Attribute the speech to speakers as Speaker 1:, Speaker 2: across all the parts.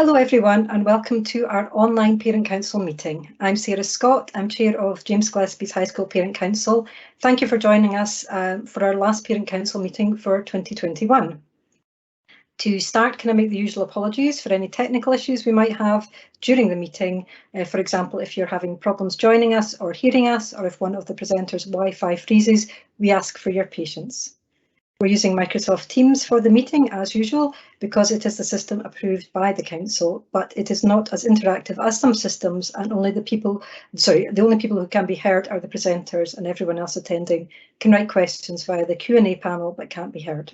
Speaker 1: Hello everyone and welcome to our online Parent Council meeting. I'm Sarah Scott, I'm Chair of James Gillespie's High School Parent Council. Thank you for joining us for our last Parent Council meeting for 2021. To start, can I make the usual apologies for any technical issues we might have during the meeting. For example, if you're having problems joining us or hearing us, or if one of the presenters' Wi-Fi freezes, we ask for your patience. We're using Microsoft Teams for the meeting as usual because it is the system approved by the Council, but it is not as interactive as some systems, and the only people who can be heard are the presenters, and everyone else attending can write questions via the Q&A panel but can't be heard.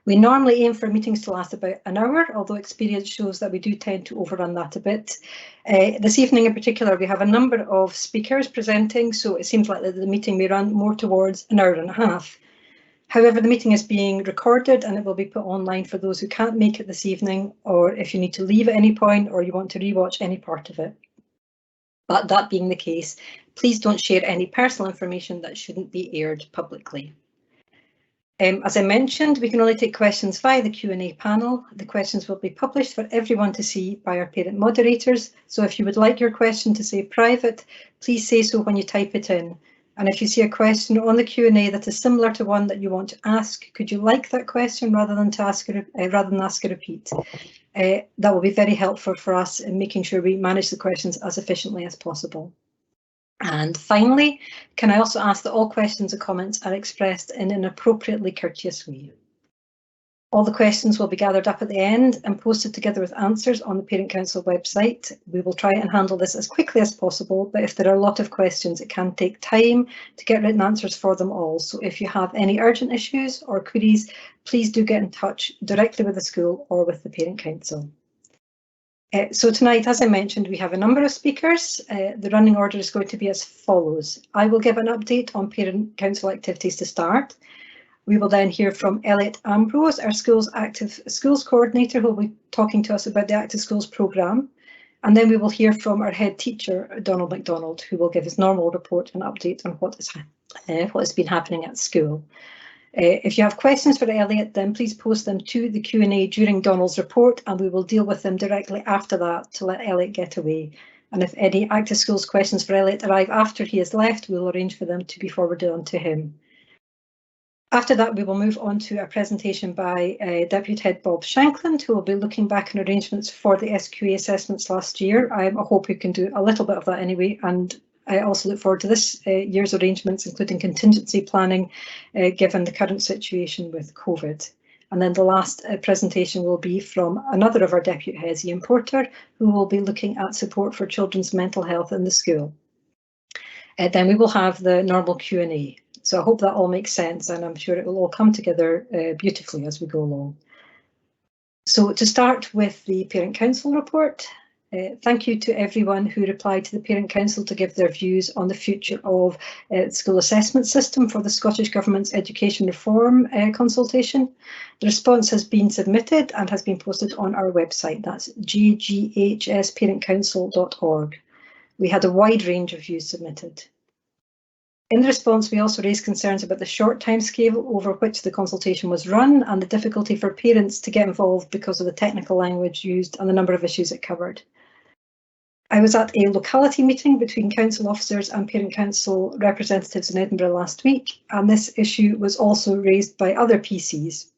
Speaker 1: We normally aim for meetings to last about an hour, although experience shows that we do tend to overrun that a bit. This evening in particular, we have a number of speakers presenting, so it seems like the meeting may run more towards an hour and a half. However, the meeting is being recorded and it will be put online for those who can't make it this evening, or if you need to leave at any point or you want to rewatch any part of it. But that being the case, please don't share any personal information that shouldn't be aired publicly. As I mentioned, we can only take questions via the Q&A panel. The questions will be published for everyone to see by our parent moderators. So if you would like your question to say private, please say so when you type it in. And if you see a question on the Q&A that is similar to one that you want to ask, could you like that question rather than ask a repeat? That will be very helpful for us in making sure we manage the questions as efficiently as possible. And finally, can I also ask that all questions and comments are expressed in an appropriately courteous way? All the questions will be gathered up at the end and posted together with answers on the Parent Council website. We will try and handle this as quickly as possible, but if there are a lot of questions, it can take time to get written answers for them all. So if you have any urgent issues or queries, please do get in touch directly with the school or with the Parent Council. So tonight, as I mentioned, we have a number of speakers. The running order is going to be as follows. I will give an update on Parent Council activities to start. We will then hear from Elliot Ambrose, our school's Active Schools Coordinator, who will be talking to us about the Active Schools programme. And then we will hear from our head teacher, Donald MacDonald, who will give his normal report and update on what has been happening at school. If you have questions for Elliot, then please post them to the Q&A during Donald's report, and we will deal with them directly after that to let Elliot get away. And if any Active Schools questions for Elliot arrive after he has left, we will arrange for them to be forwarded on to him. After that, we will move on to a presentation by Deputy Head Bob Shankland, who will be looking back on arrangements for the SQA assessments last year. I hope we can do a little bit of that anyway, and I also look forward to this year's arrangements, including contingency planning, given the current situation with COVID. And then the last presentation will be from another of our deputy heads, Ian Porter, who will be looking at support for children's mental health in the school. Then we will have the normal Q&A. So I hope that all makes sense, and I'm sure it will all come together beautifully as we go along. So to start with the Parent Council report, thank you to everyone who replied to the Parent Council to give their views on the future of the school assessment system for the Scottish Government's education reform consultation. The response has been submitted and has been posted on our website. That's jghsparentcouncil.org. We had a wide range of views submitted. In the response, we also raised concerns about the short timescale over which the consultation was run and the difficulty for parents to get involved because of the technical language used and the number of issues it covered. I was at a locality meeting between council officers and Parent Council representatives in Edinburgh last week, and this issue was also raised by other PCs,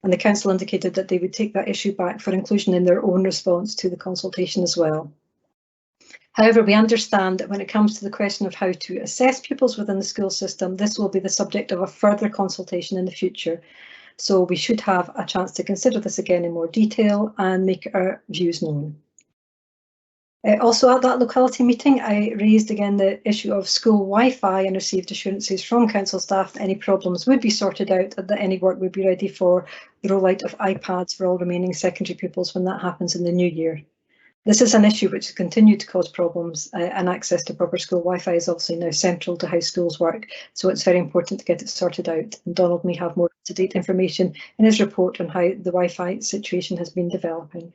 Speaker 1: and the council indicated that they would take that issue back for inclusion in their own response to the consultation as well. However, we understand that when it comes to the question of how to assess pupils within the school system, this will be the subject of a further consultation in the future. So we should have a chance to consider this again in more detail and make our views known. Also at that locality meeting, I raised again the issue of school Wi-Fi and received assurances from council staff that any problems would be sorted out and that any work would be ready for the rollout of iPads for all remaining secondary pupils when that happens in the new year. This is an issue which has continued to cause problems, and access to proper school Wi-Fi is obviously now central to how schools work, so it's very important to get it sorted out. And Donald may have more up-to-date information in his report on how the Wi-Fi situation has been developing.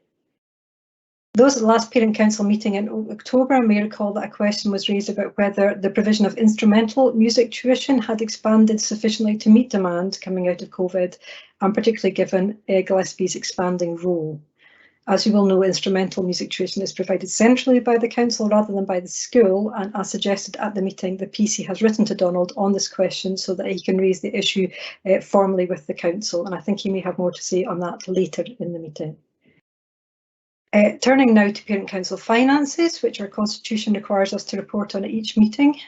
Speaker 1: Those at the last Parent Council meeting in October may recall that a question was raised about whether the provision of instrumental music tuition had expanded sufficiently to meet demand coming out of COVID, and particularly given Gillespie's expanding role. As you will know, instrumental music tuition is provided centrally by the council rather than by the school, and as suggested at the meeting, the PC has written to Donald on this question so that he can raise the issue formally with the council, and I think he may have more to say on that later in the meeting. Turning now to Parent Council finances, which our constitution requires us to report on at each meeting.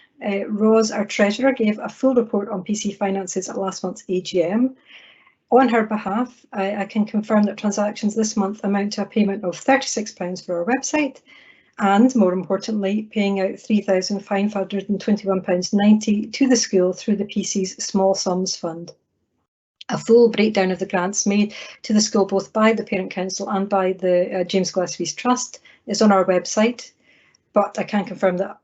Speaker 1: Rose, our treasurer, gave a full report on PC finances at last month's AGM. On her behalf, I can confirm that transactions this month amount to a payment of £36 for our website, and more importantly, paying out £3,521.90 to the school through the PC's Small Sums Fund. A full breakdown of the grants made to the school both by the Parent Council and by the James Gillespie's Trust is on our website, but I can confirm that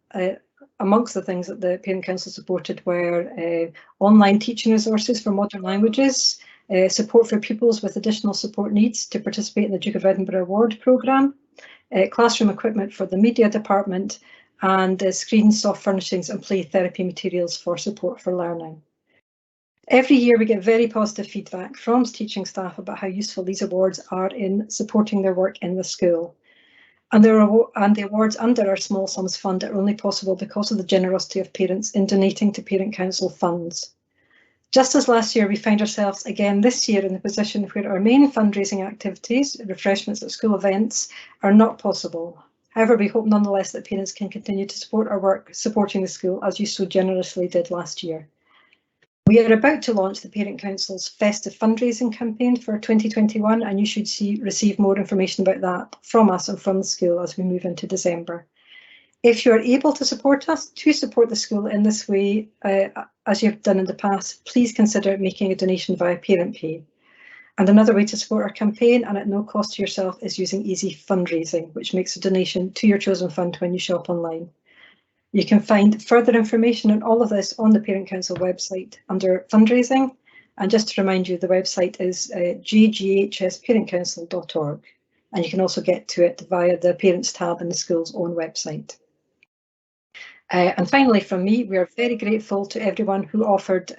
Speaker 1: amongst the things that the Parent Council supported were online teaching resources for modern languages, support for pupils with additional support needs to participate in the Duke of Edinburgh Award programme, classroom equipment for the media department, and screens, soft furnishings and play therapy materials for support for learning. Every year we get very positive feedback from teaching staff about how useful these awards are in supporting their work in the school. And the awards under our Small Sums Fund are only possible because of the generosity of parents in donating to Parent Council funds. Just as last year, we find ourselves again this year in the position where our main fundraising activities, refreshments at school events, are not possible. However, we hope nonetheless that parents can continue to support our work supporting the school as you so generously did last year. We are about to launch the Parent Council's festive fundraising campaign for 2021, and you should receive more information about that from us and from the school as we move into December. If you are able to support us to support the school in this way, as you've done in the past, please consider making a donation via Parent Pay. And another way to support our campaign, and at no cost to yourself, is using Easy Fundraising, which makes a donation to your chosen fund when you shop online. You can find further information on all of this on the Parent Council website under Fundraising. And just to remind you, the website is jghsparentcouncil.org. And you can also get to it via the Parents tab in the school's own website. And finally, from me, we are very grateful to everyone who offered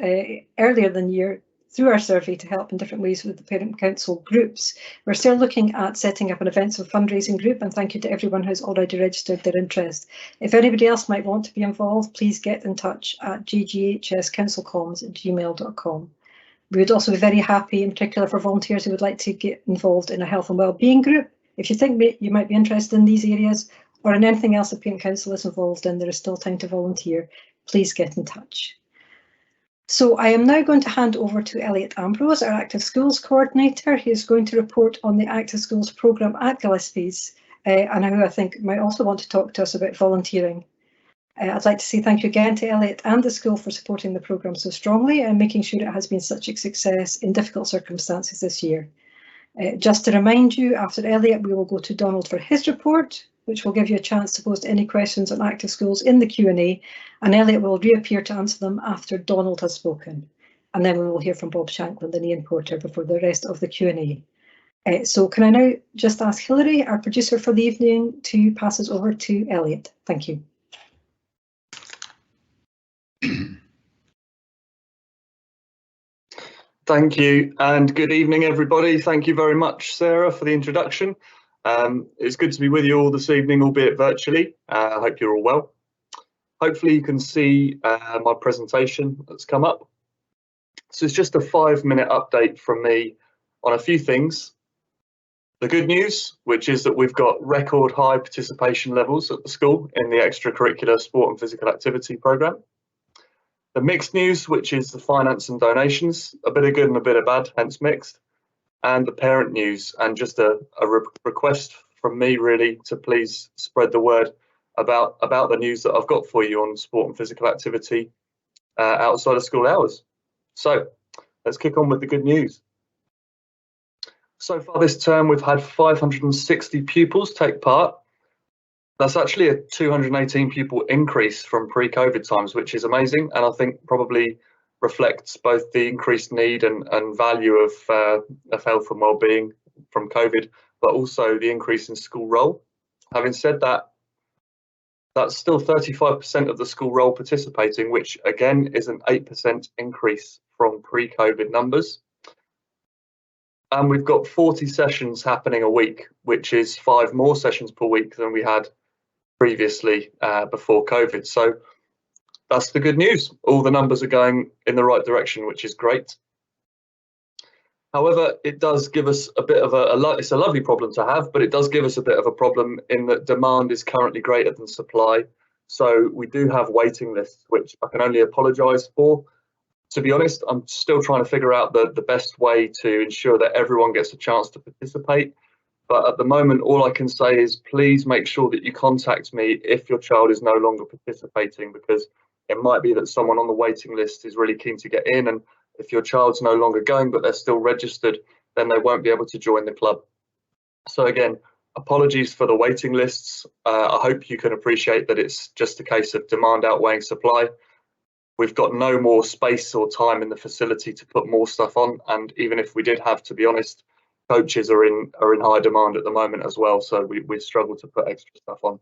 Speaker 1: earlier than year through our survey to help in different ways with the Parent Council groups. We're still looking at setting up an events and fundraising group, and thank you to everyone who's already registered their interest. If anybody else might want to be involved, please get in touch at jghscouncilcoms@gmail.com. We would also be very happy, in particular for volunteers who would like to get involved in a health and wellbeing group. If you think you might be interested in these areas, or in anything else the Parent Council is involved in, there is still time to volunteer. Please get in touch. So I am now going to hand over to Elliot Ambrose, our Active Schools Coordinator. He is going to report on the Active Schools programme at Gillespie's, and who I think might also want to talk to us about volunteering. I'd like to say thank you again to Elliot and the school for supporting the programme so strongly and making sure it has been such a success in difficult circumstances this year. Just to remind you, after Elliot, we will go to Donald for his report, which will give you a chance to post any questions on Active Schools in the Q&A, and Elliot will reappear to answer them after Donald has spoken. And then we will hear from Bob Shanklin and Ian Porter before the rest of the Q&A. So can I now just ask Hilary, our producer for the evening, to pass us over to Elliot. Thank you.
Speaker 2: Thank you, and good evening, everybody. Thank you very much, Sarah, for the introduction. It's good to be with you all this evening, albeit virtually. I hope you're all well. Hopefully you can see my presentation that's come up. So it's just a 5-minute update from me on a few things. The good news, which is that we've got record high participation levels at the school in the extracurricular sport and physical activity programme. The mixed news, which is the finance and donations, a bit of good and a bit of bad, hence mixed. And the parent news, and just a request from me really to please spread the word about the news that I've got for you on sport and physical activity outside of school hours. So let's kick on with the good news. So far this term, we've had 560 pupils take part. That's actually a 218 pupil increase from pre-COVID times, which is amazing, and I think probably reflects both the increased need and value of health and wellbeing from COVID, but also the increase in school roll. Having said that, that's still 35% of the school roll participating, which again is an 8% increase from pre-COVID numbers. And we've got 40 sessions happening a week, which is 5 more sessions per week than we had previously before COVID. So that's the good news. All the numbers are going in the right direction, which is great. However, it does give us a bit of it's a lovely problem to have, but it does give us a bit of a problem in that demand is currently greater than supply. So we do have waiting lists, which I can only apologise for. To be honest, I'm still trying to figure out the best way to ensure that everyone gets a chance to participate. But at the moment, all I can say is please make sure that you contact me if your child is no longer participating, because it might be that someone on the waiting list is really keen to get in, and if your child's no longer going but they're still registered, then they won't be able to join the club. So again, apologies for the waiting lists. I hope you can appreciate that it's just a case of demand outweighing supply. We've got no more space or time in the facility to put more stuff on, and even if we did have, to be honest, coaches are in high demand at the moment as well, so we struggle to put extra stuff on.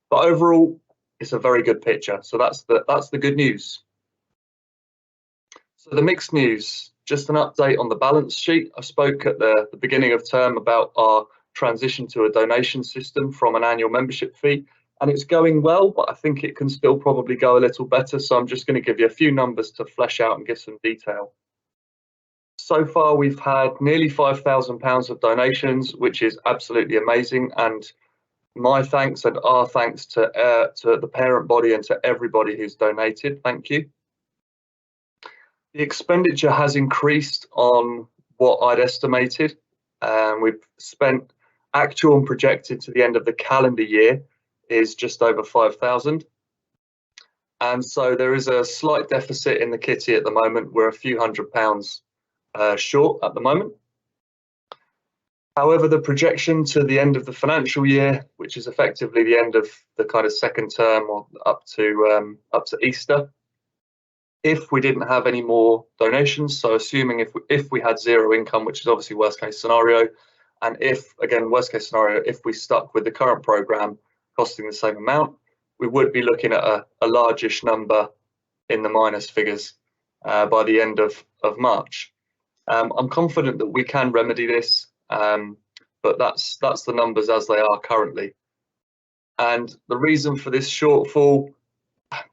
Speaker 2: But overall, it's a very good picture. So that's the good news. So the mixed news, just an update on the balance sheet. I spoke at the beginning of term about our transition to a donation system from an annual membership fee, and it's going well, but I think it can still probably go a little better. So I'm just going to give you a few numbers to flesh out and give some detail. So far, we've had nearly £5,000 of donations, which is absolutely amazing. And my thanks and our thanks to the parent body and to everybody who's donated. Thank you. The expenditure has increased on what I'd estimated. We've spent actual and projected to the end of the calendar year is just over 5,000. And so there is a slight deficit in the kitty at the moment. We're a few £100 short at the moment. However, the projection to the end of the financial year, which is effectively the end of the kind of second term or up to Easter, if we didn't have any more donations, so assuming if we had zero income, which is obviously worst case scenario, and if, again, worst case scenario, if we stuck with the current programme costing the same amount, we would be looking at a largish number in the minus figures by the end of March. I'm confident that we can remedy this, but that's the numbers as they are currently. And the reason for this shortfall,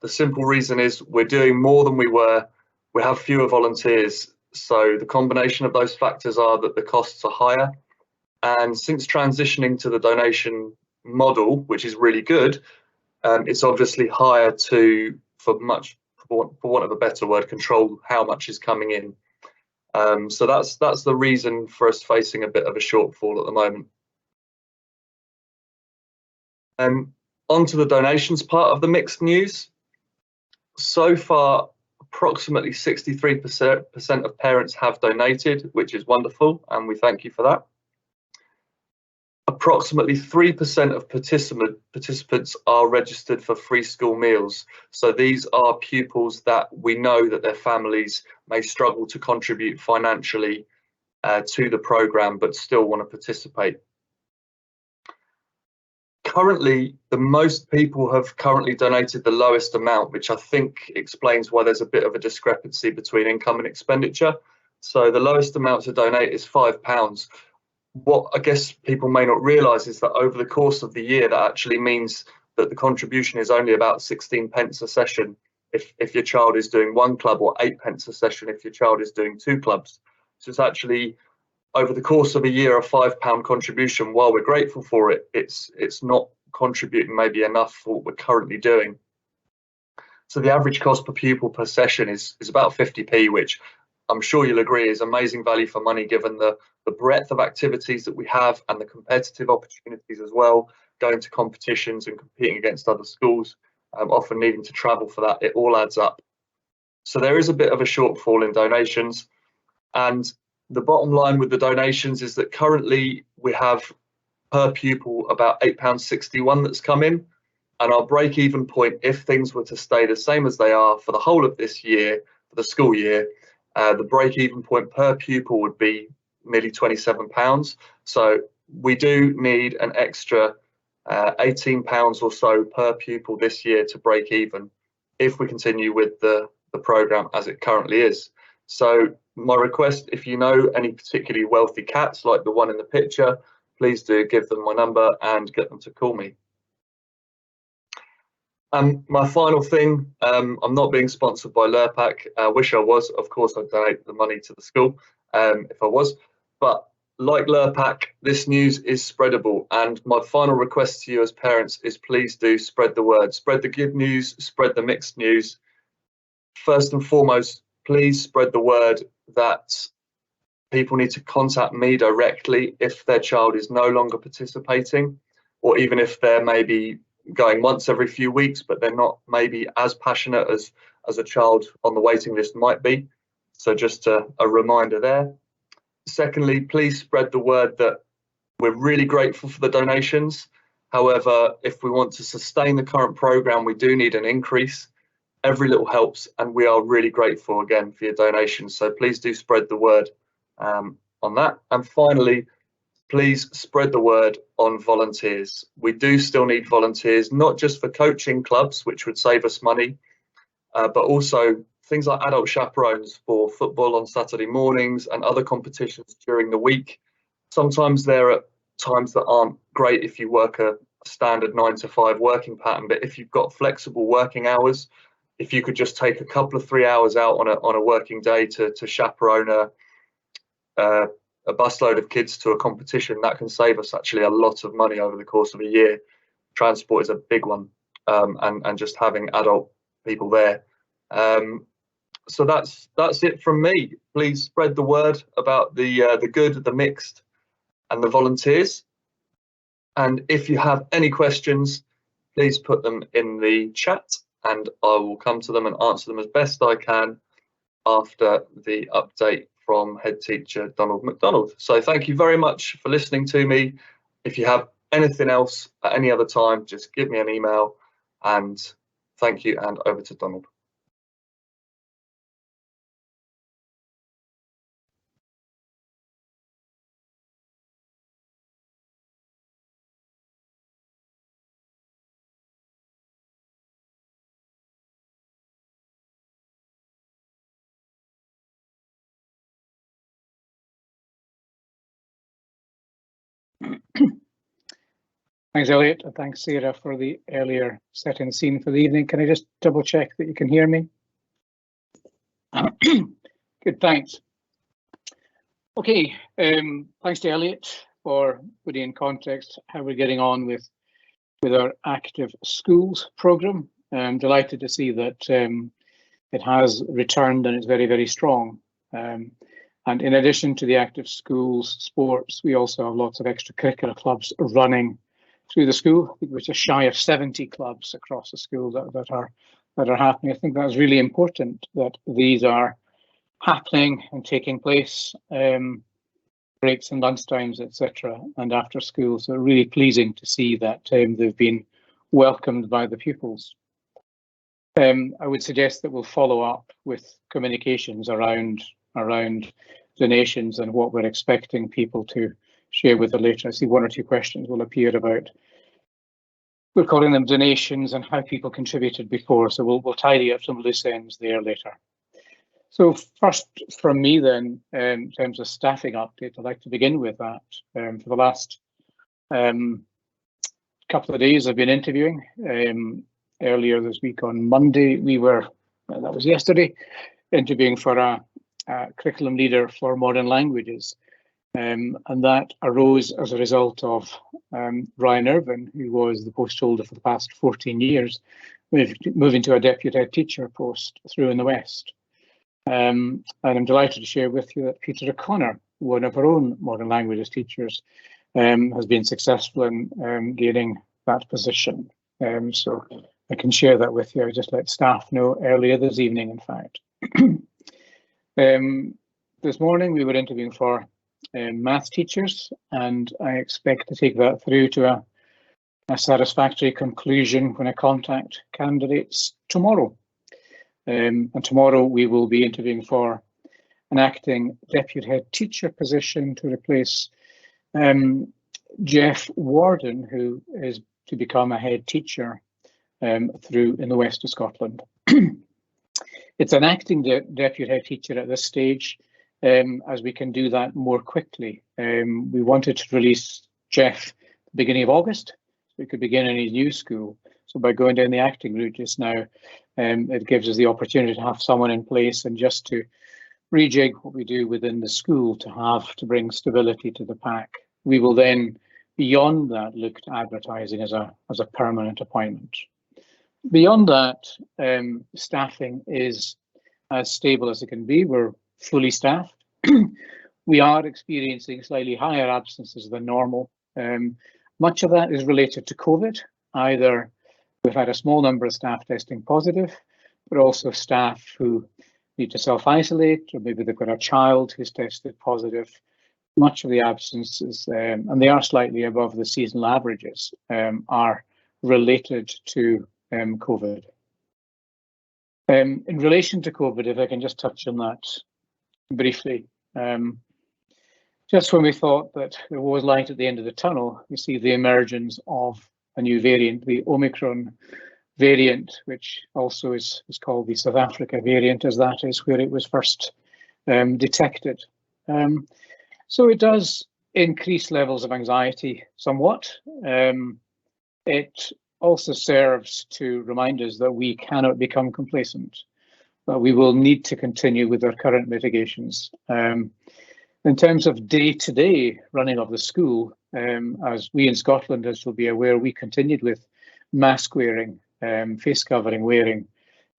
Speaker 2: the simple reason is we're doing more than we were. We have fewer volunteers. So the combination of those factors are that the costs are higher. And since transitioning to the donation model, which is really good, it's obviously higher to, for want of a better word, control how much is coming in. So that's the reason for us facing a bit of a shortfall at the moment. Onto the donations part of the mixed news. So far, approximately 63% of parents have donated, which is wonderful, and we thank you for that. Approximately 3% of participants are registered for free school meals. So these are pupils that we know that their families may struggle to contribute financially to the programme, but still want to participate. Currently, the most people have currently donated the lowest amount, which I think explains why there's a bit of a discrepancy between income and expenditure. So the lowest amount to donate is £5. What I guess people may not realise is that over the course of the year, that actually means that the contribution is only about 16 pence a session if your child is doing one club, or 8 pence a session if your child is doing 2 clubs. So it's actually, over the course of a year, a £5 contribution. While we're grateful for it, it's not contributing maybe enough for what we're currently doing. So the average cost per pupil per session is about 50p, which I'm sure you'll agree is amazing value for money, given the breadth of activities that we have and the competitive opportunities as well, going to competitions and competing against other schools, often needing to travel for that. It all adds up. So there is a bit of a shortfall in donations, and the bottom line with the donations is that currently we have per pupil about £8.61 that's come in, and our break-even point, if things were to stay the same as they are for the whole of this year, for the school year, the break-even point per pupil would be nearly £27. So we do need an extra £18 or so per pupil this year to break even if we continue with the programme as it currently is. So my request, if you know any particularly wealthy cats like the one in the picture, please do give them my number and get them to call me. My final thing, I'm not being sponsored by Lurpak. I wish I was. Of course, I'd donate the money to the school if I was. But like Lurpak, this news is spreadable. And my final request to you as parents is please do spread the word. Spread the good news, spread the mixed news. First and foremost, please spread the word that people need to contact me directly if their child is no longer participating, or even if they're maybe going once every few weeks, but they're not maybe as passionate as a child on the waiting list might be. So just a reminder there. Secondly, please spread the word that we're really grateful for the donations. However, if we want to sustain the current programme, we do need an increase. Every little helps, and we are really grateful again for your donations. So please do spread the word on that. And finally, please spread the word on volunteers. We do still need volunteers, not just for coaching clubs, which would save us money, but also things like adult chaperones for football on Saturday mornings and other competitions during the week. Sometimes there are times that aren't great if you work a standard 9 to 5 working pattern, but if you've got flexible working hours, if you could just take a couple of 3 hours out on a working day to chaperone a busload of kids to a competition, that can save us actually a lot of money over the course of a year. Transport is a big one, and just having adult people there. So that's it from me. Please spread the word about the good, the mixed, and the volunteers. And if you have any questions, please put them in the chat, and I will come to them and answer them as best I can after the update from head teacher Donald McDonald. So thank you very much for listening to me. If you have anything else at any other time, just give me an email, and thank you, and over to Donald.
Speaker 3: Thanks, Elliot, and thanks, Sarah, for the earlier setting the scene for the evening. Can I just double check that you can hear me? Good, thanks. Okay, thanks to Elliot for putting in context how we're getting on with our Active Schools programme. I'm delighted to see that it has returned and it's very, very strong. And in addition to the Active Schools sports, we also have lots of extracurricular clubs running through the school. I think we're just shy of 70 clubs across the school that are happening. I think that's really important that these are happening and taking place, breaks and lunchtimes, etc., and after school. So really pleasing to see that they've been welcomed by the pupils. I would suggest that we'll follow up with communications around donations and what we're expecting people to share with us later. I see 1 or 2 questions will appear about, we're calling them donations and how people contributed before. So we'll tidy up some loose ends there later. So first from me then, in terms of staffing update, I'd like to begin with that. For the last couple of days I've been interviewing. Earlier this week on Monday, that was yesterday, interviewing for a curriculum leader for modern languages. And that arose as a result of Ryan Irvin, who was the post holder for the past 14 years, moving to a deputy head teacher post through in the West. And I'm delighted to share with you that Peter O'Connor, one of our own modern languages teachers, has been successful in gaining that position. So I can share that with you. I just let staff know earlier this evening, in fact. This morning we were interviewing for maths teachers, and I expect to take that through to a satisfactory conclusion when I contact candidates tomorrow. And tomorrow we will be interviewing for an acting deputy head teacher position to replace Jeff Warden, who is to become a head teacher through in the west of Scotland. It's an acting deputy head teacher at this stage, as we can do that more quickly. We wanted to release Jeff at the beginning of August, so we could begin in his new school. So by going down the acting route just now, it gives us the opportunity to have someone in place and just to rejig what we do within the school to bring stability to the pack. We will then, beyond that, look to advertising as a permanent appointment. Beyond that, staffing is as stable as it can be. We're fully staffed. We are experiencing slightly higher absences than normal. Much of that is related to COVID. Either we've had a small number of staff testing positive, but also staff who need to self-isolate, or maybe they've got a child who's tested positive. Much of the absences, and they are slightly above the seasonal averages, are related to COVID. In relation to COVID, if I can just touch on that briefly, just when we thought that there was light at the end of the tunnel, we see the emergence of a new variant, the Omicron variant, which also is called the South Africa variant, as that is where it was first detected. So it does increase levels of anxiety somewhat. It also serves to remind us that we cannot become complacent, that we will need to continue with our current mitigations. In terms of day-to-day running of the school, as we in Scotland, as you'll be aware, we continued with mask wearing, face covering wearing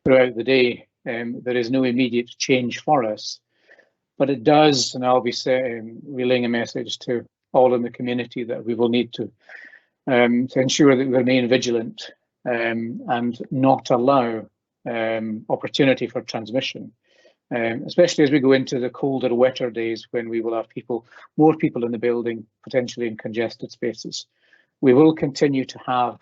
Speaker 3: throughout the day. There is no immediate change for us, but it does, and I'll be relaying a message to all in the community that we will need to ensure that we remain vigilant and not allow opportunity for transmission, especially as we go into the colder, wetter days when we will have more people in the building, potentially in congested spaces. We will continue to have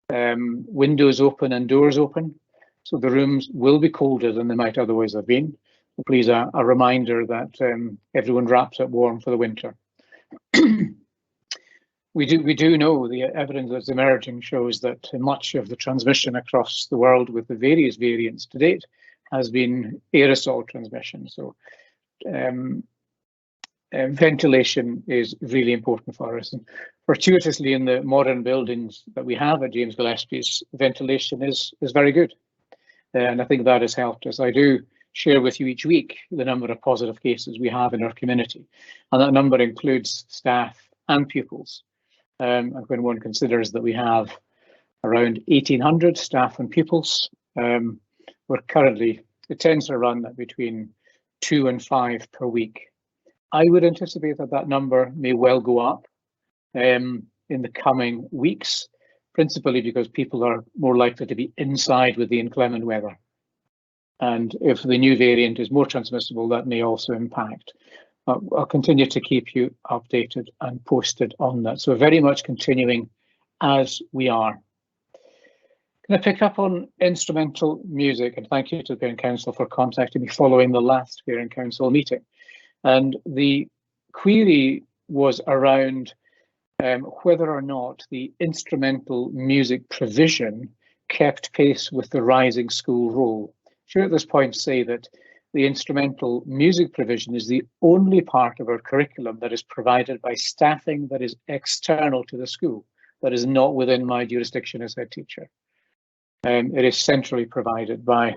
Speaker 3: windows open and doors open, so the rooms will be colder than they might otherwise have been. Please, a reminder that everyone wraps up warm for the winter. We do know the evidence that's emerging shows that much of the transmission across the world with the various variants to date has been aerosol transmission. So ventilation is really important for us. And fortuitously, in the modern buildings that we have at James Gillespie's, ventilation is very good. And I think that has helped us. I do share with you each week the number of positive cases we have in our community. And that number includes staff and pupils. And when one considers that we have around 1,800 staff and pupils, we're currently, it tends to run at between 2 and 5 per week. I would anticipate that that number may well go up in the coming weeks, principally because people are more likely to be inside with the inclement weather. And if the new variant is more transmissible, that may also impact. I'll continue to keep you updated and posted on that. So very much continuing as we are. Can I pick up on instrumental music? And thank you to the Parent Council for contacting me following the last Parent Council meeting. And the query was around whether or not the instrumental music provision kept pace with the rising school roll. Should at this point say that the instrumental music provision is the only part of our curriculum that is provided by staffing that is external to the school, that is not within my jurisdiction as head teacher. It is centrally provided by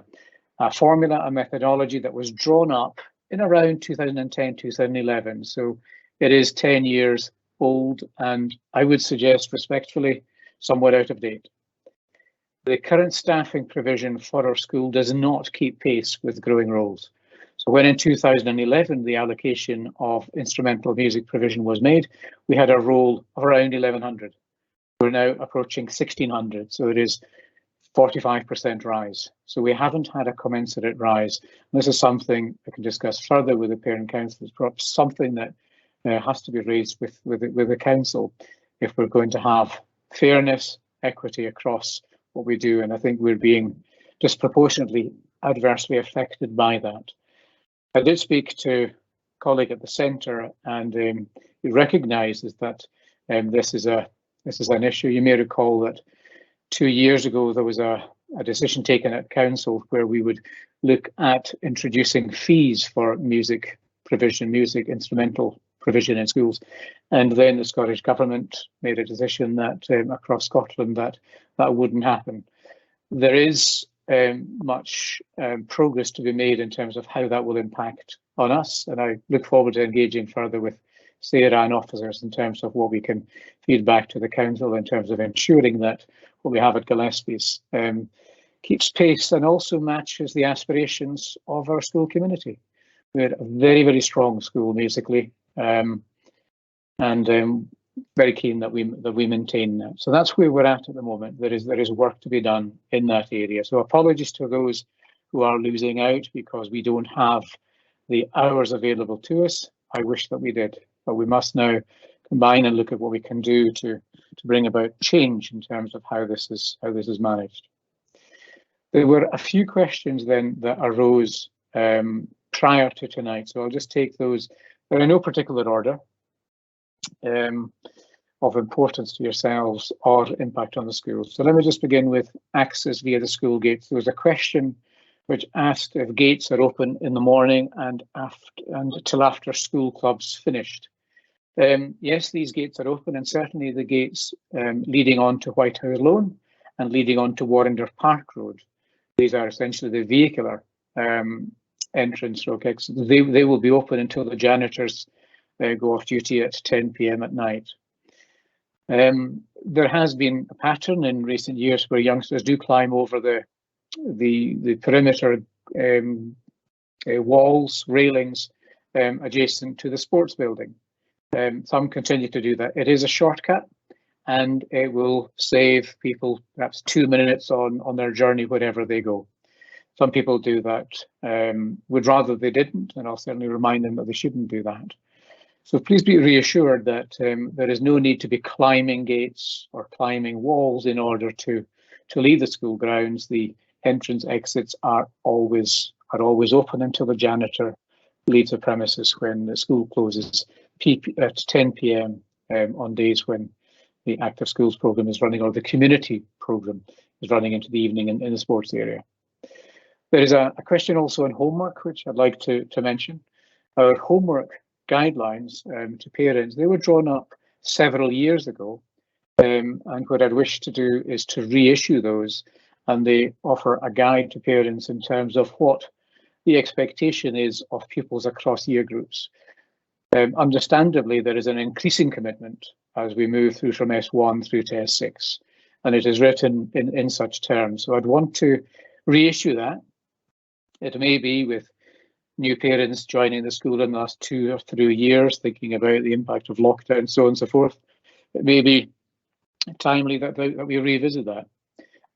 Speaker 3: a formula, a methodology that was drawn up in around 2010, 2011. So it is 10 years old, and I would suggest respectfully, somewhat out of date. The current staffing provision for our school does not keep pace with growing roles. So when in 2011, the allocation of instrumental music provision was made, we had a roll of around 1,100. We're now approaching 1,600, so it is 45% rise. So we haven't had a commensurate rise. And this is something I can discuss further with the Parent Council. It's perhaps something that has to be raised with the Council if we're going to have fairness, equity across what we do. And I think we're being disproportionately adversely affected by that. I did speak to a colleague at the centre, and he recognises that this is an issue. You may recall that 2 years ago there was a a decision taken at council where we would look at introducing fees for music provision, music instrumental provision in schools. And then the Scottish Government made a decision that across Scotland that wouldn't happen. There is much progress to be made in terms of how that will impact on us, and I look forward to engaging further with Sarah and officers in terms of what we can feed back to the council in terms of ensuring that what we have at Gillespie's keeps pace and also matches the aspirations of our school community. We're a very, very strong school musically, and very keen that we maintain that. So that's where we're at the moment. There is work to be done in that area. So apologies to those who are losing out because we don't have the hours available to us. I wish that we did, but we must now combine and look at what we can do to bring about change in terms of how this is managed. There were a few questions then that arose prior to tonight, so I'll just take those. They're in no particular order of importance to yourselves or impact on the schools. So let me just begin with access via the school gates. There was a question which asked if gates are open in the morning and till after school clubs finished. Yes, these gates are open, and certainly the gates leading on to Whitehouse Lane and leading on to Warrender Park Road. These are essentially the vehicular entrance stroke exits. They will be open until the janitors go off duty at 10 p.m. at night. There has been a pattern in recent years where youngsters do climb over the perimeter walls, railings adjacent to the sports building. Some continue to do that. It is a shortcut, and it will save people perhaps 2 minutes on their journey wherever they go. Some people do that, would rather they didn't, and I'll certainly remind them that they shouldn't do that. So please be reassured that there is no need to be climbing gates or climbing walls in order to leave the school grounds. The entrance exits are always open until the janitor leaves the premises when the school closes at 10 p.m. On days when the Active Schools programme is running or the community programme is running into the evening in the sports area. There is a question also on homework, which I'd like to mention. Our homework guidelines to parents, they were drawn up several years ago, and what I'd wish to do is to reissue those, and they offer a guide to parents in terms of what the expectation is of pupils across year groups. Understandably, there is an increasing commitment as we move through from S1 through to S6, and it is written in such terms. So I'd want to reissue that. It may be with new parents joining the school in the last 2 or 3 years, thinking about the impact of lockdown, so on and so forth. It may be timely that we revisit that.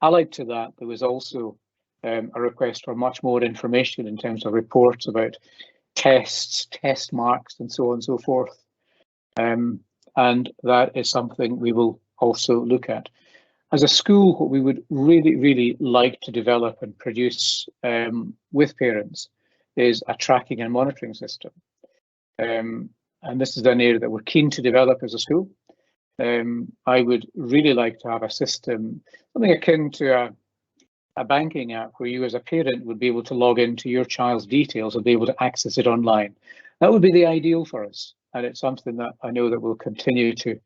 Speaker 3: Allied to that, there was also a request for much more information in terms of reports about tests, test marks, and so on and so forth. And that is something we will also look at. As a school, what we would really, really like to develop and produce with parents is a tracking and monitoring system. And this is an area that we're keen to develop as a school. I would really like to have a system, something akin to a banking app where you as a parent would be able to log into your child's details and be able to access it online. That would be the ideal for us. And it's something that I know that we'll continue to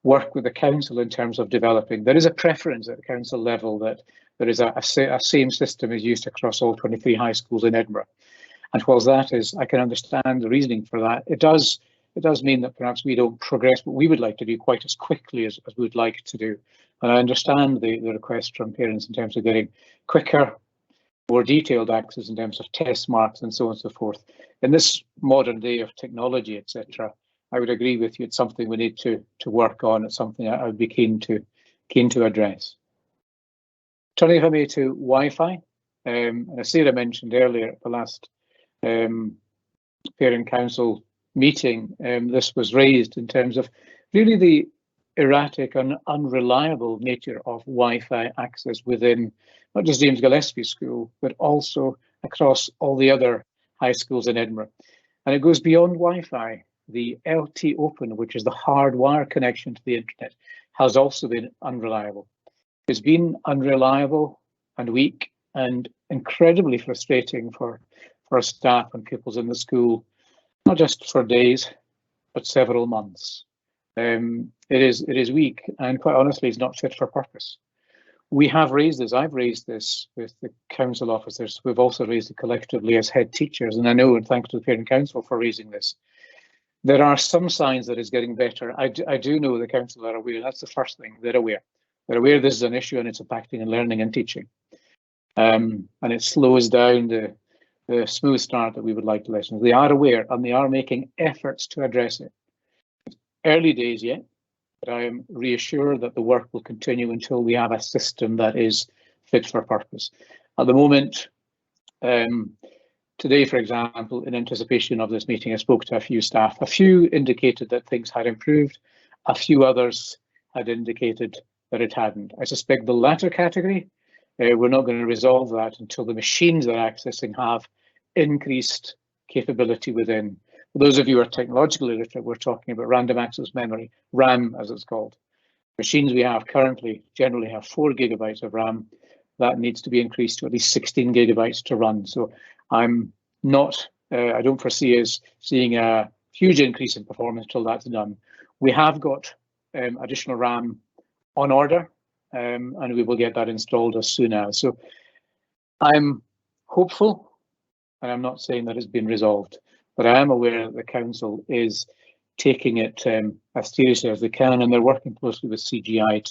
Speaker 3: work with the council in terms of developing. There is a preference at the council level that there is a same system is used across all 23 high schools in Edinburgh. And whilst that is, I can understand the reasoning for that, it does mean that perhaps we don't progress what we would like to do quite as quickly as we would like to do. And I understand the request from parents in terms of getting quicker, more detailed access in terms of test marks and so on and so forth. In this modern day of technology, etc., I would agree with you. It's something we need to work on. It's something I would be keen to address. Turning, if I may, to Wi-Fi, and as Sarah mentioned earlier at the last parent council meeting, this was raised in terms of really the erratic and unreliable nature of Wi-Fi access within not just James Gillespie School, but also across all the other high schools in Edinburgh. And it goes beyond Wi-Fi. The LT Open, which is the hardwire connection to the internet, has also been unreliable. It's been unreliable and week and incredibly frustrating for staff and pupils in the school, not just for days, but several months. It is weak, and quite honestly, it's not fit for purpose. We have raised this. I've raised this with the council officers. We've also raised it collectively as head teachers, and I know, and thanks to the Parent Council for raising this. There are some signs that it's getting better. I do know the council are aware. That's the first thing. They're aware. They're aware this is an issue and it's impacting in learning and teaching. And it slows down the smooth start that we would like to lessons. They are aware and they are making efforts to address it. Early days yet, but I am reassured that the work will continue until we have a system that is fit for purpose. At the moment, today, for example, in anticipation of this meeting, I spoke to a few staff. A few indicated that things had improved. A few others had indicated that it hadn't. I suspect the latter category, we're not going to resolve that until the machines they're accessing have increased capability within. For those of you who are technologically literate, we're talking about random access memory, RAM as it's called. Machines we have currently generally have 4 gigabytes of RAM. That needs to be increased to at least 16 gigabytes to run. So I'm not, I don't foresee us seeing a huge increase in performance until that's done. We have got additional RAM on order, and we will get that installed as soon as. So I'm hopeful, and I'm not saying that it's been resolved, but I am aware that the council is taking it as seriously as they can, and they're working closely with CGI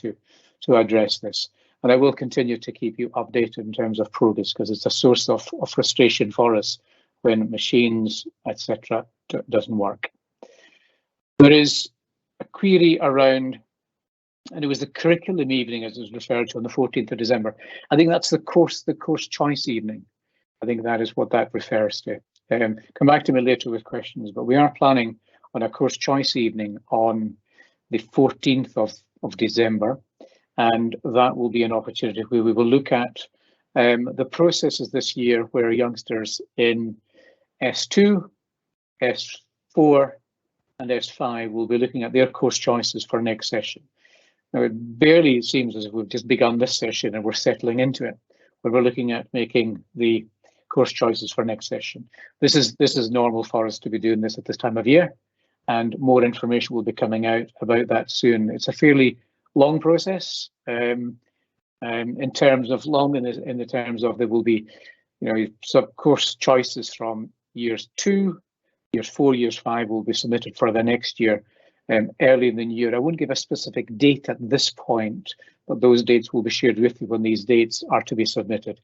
Speaker 3: to address this. And I will continue to keep you updated in terms of progress, because it's a source of frustration for us when machines, etc., doesn't work. There is a query around, and it was the curriculum evening, as it was referred to, on the 14th of December. I think that's the course choice evening. I think that is what that refers to. Come back to me later with questions, but we are planning on a course choice evening on the 14th of December, and that will be an opportunity where we will look at the processes this year where youngsters in S2, S4 and S5 will be looking at their course choices for next session. Now, it barely seems as if we've just begun this session and we're settling into it, where we're looking at making the course choices for next session. This is normal for us to be doing this at this time of year, and more information will be coming out about that soon. It's a fairly long process in terms of long, in the terms of there will be, sub course choices from years 2, years 4, years 5 will be submitted for the next year early in the new year. I won't give a specific date at this point, but those dates will be shared with you when these dates are to be submitted.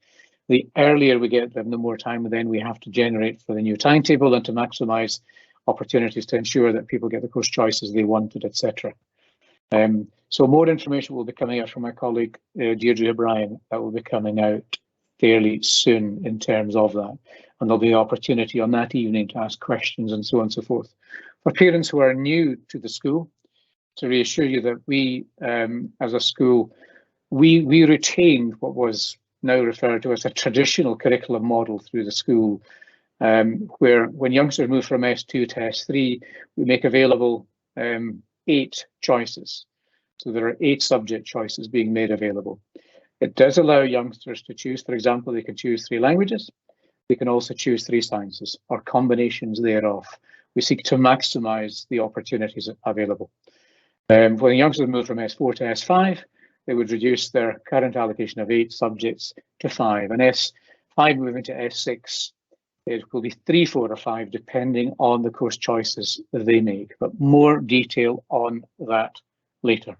Speaker 3: The earlier we get them, the more time then we have to generate for the new timetable and to maximise opportunities to ensure that people get the course choices they wanted, etc. So more information will be coming out from my colleague Deirdre O'Brien. That will be coming out fairly soon in terms of that, and there'll be an opportunity on that evening to ask questions and so on and so forth. For parents who are new to the school, to reassure you that we, as a school, we retained what was now referred to as a traditional curriculum model through the school, where when youngsters move from S2 to S3, we make available 8 choices. So there are 8 subject choices being made available. It does allow youngsters to choose. For example, they can choose 3 languages. They can also choose 3 sciences or combinations thereof. We seek to maximise the opportunities available. When youngsters move from S4 to S5, they would reduce their current allocation of 8 subjects to 5. And S5 moving to S6, it will be 3, 4 or 5, depending on the course choices that they make, but more detail on that later.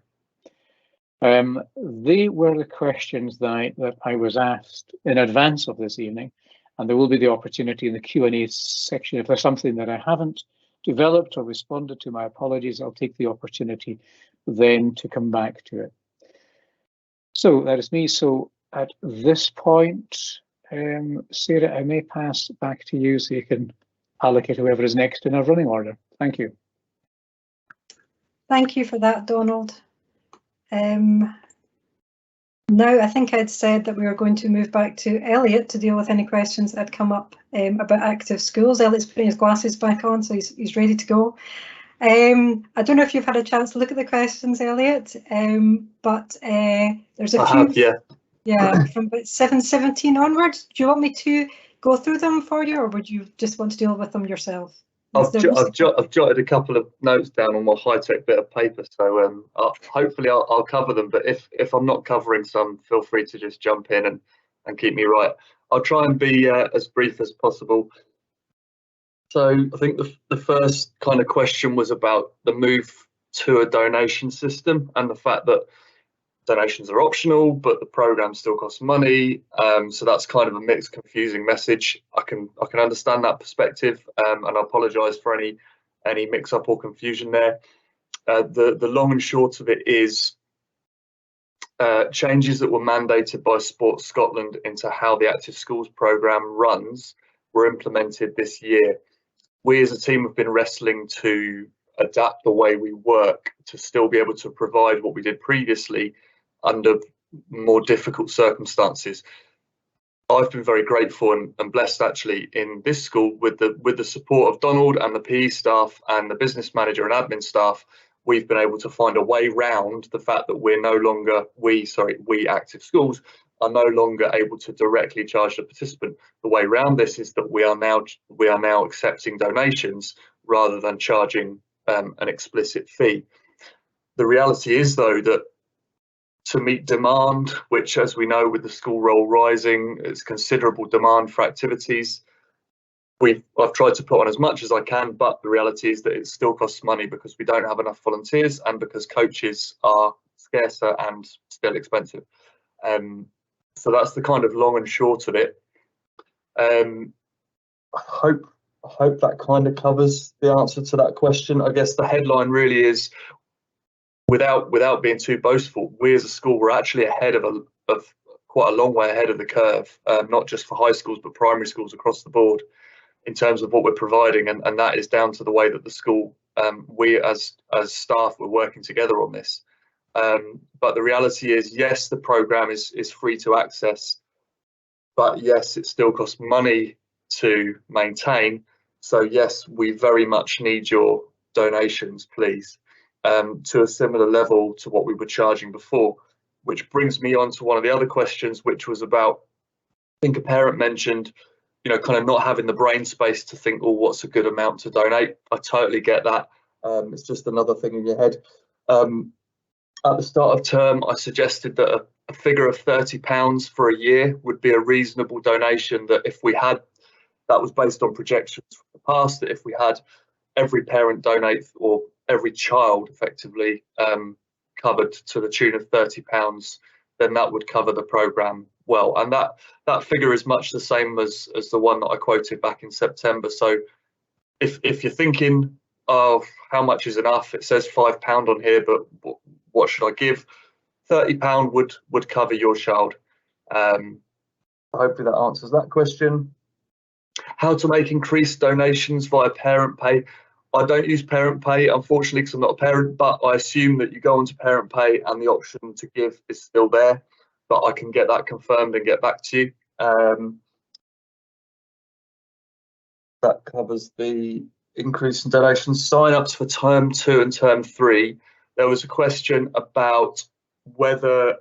Speaker 3: They were the questions that I was asked in advance of this evening, and there will be the opportunity in the Q&A section. If there's something that I haven't developed or responded to, my apologies. I'll take the opportunity then to come back to it. So that is me. So at this point, Sarah, I may pass back to you so you can allocate whoever is next in our running order. Thank you.
Speaker 1: Thank you for that, Donald. Now, I think I'd said that we were going to move back to Elliot to deal with any questions that had come up about active schools. Elliot's putting his glasses back on, so he's ready to go. I don't know if you've had a chance to look at the questions, Elliot, but there's a few.
Speaker 2: Yeah.
Speaker 1: Yeah, from about 7:17 onwards. Do you want me to go through them for you, or would you just want to deal with them yourself?
Speaker 2: I've jotted a couple of notes down on my high-tech bit of paper, so hopefully I'll cover them. But if I'm not covering some, feel free to just jump in and keep me right. I'll try and be as brief as possible. So I think the first kind of question was about the move to a donation system and the fact that donations are optional, but the program still costs money. So that's kind of a mixed, confusing message. I can understand that perspective, and I apologise for any mix-up or confusion there. The long and short of it is changes that were mandated by Sports Scotland into how the Active Schools programme runs were implemented this year. We as a team have been wrestling to adapt the way we work to still be able to provide what we did previously under more difficult circumstances. I've been very grateful and blessed actually in this school with the support of Donald and the PE staff and the business manager and admin staff. We've been able to find a way round the fact that we're no longer, we Active Schools are no longer able to directly charge the participant. The way round this is that we are now accepting donations rather than charging an explicit fee. The reality is though that to meet demand, which as we know with the school roll rising, is considerable demand for activities, I've tried to put on as much as I can, but the reality is that it still costs money because we don't have enough volunteers and because coaches are scarcer and still expensive. So that's the kind of long and short of it. I hope that kind of covers the answer to that question. I guess the headline really is, without being too boastful, we as a school were actually ahead of quite a long way ahead of the curve, not just for high schools but primary schools across the board in terms of what we're providing, and that is down to the way that the school, we as staff were working together on this. But the reality is, yes, the programme is free to access, but yes, it still costs money to maintain. So yes, we very much need your donations, please. To a similar level to what we were charging before, which brings me on to one of the other questions, which was about, I think a parent mentioned, kind of not having the brain space to think, oh, what's a good amount to donate? I totally get that. It's just another thing in your head. At the start of term, I suggested that a figure of £30 for a year would be a reasonable donation, that if we had, that was based on projections from the past, that if we had every parent donate, or every child effectively covered to the tune of £30, then that would cover the programme well. And that figure is much the same as the one that I quoted back in September. So if you're thinking of how much is enough, it says £5 on here, but what should I give? £30 would cover your child. Hopefully that answers that question. How to make increased donations via parent pay. I don't use parent pay, unfortunately, because I'm not a parent, but I assume that you go onto parent pay and the option to give is still there, but I can get that confirmed and get back to you. That covers the increase in donations. Sign-ups for term 2 and term 3. There was a question about whether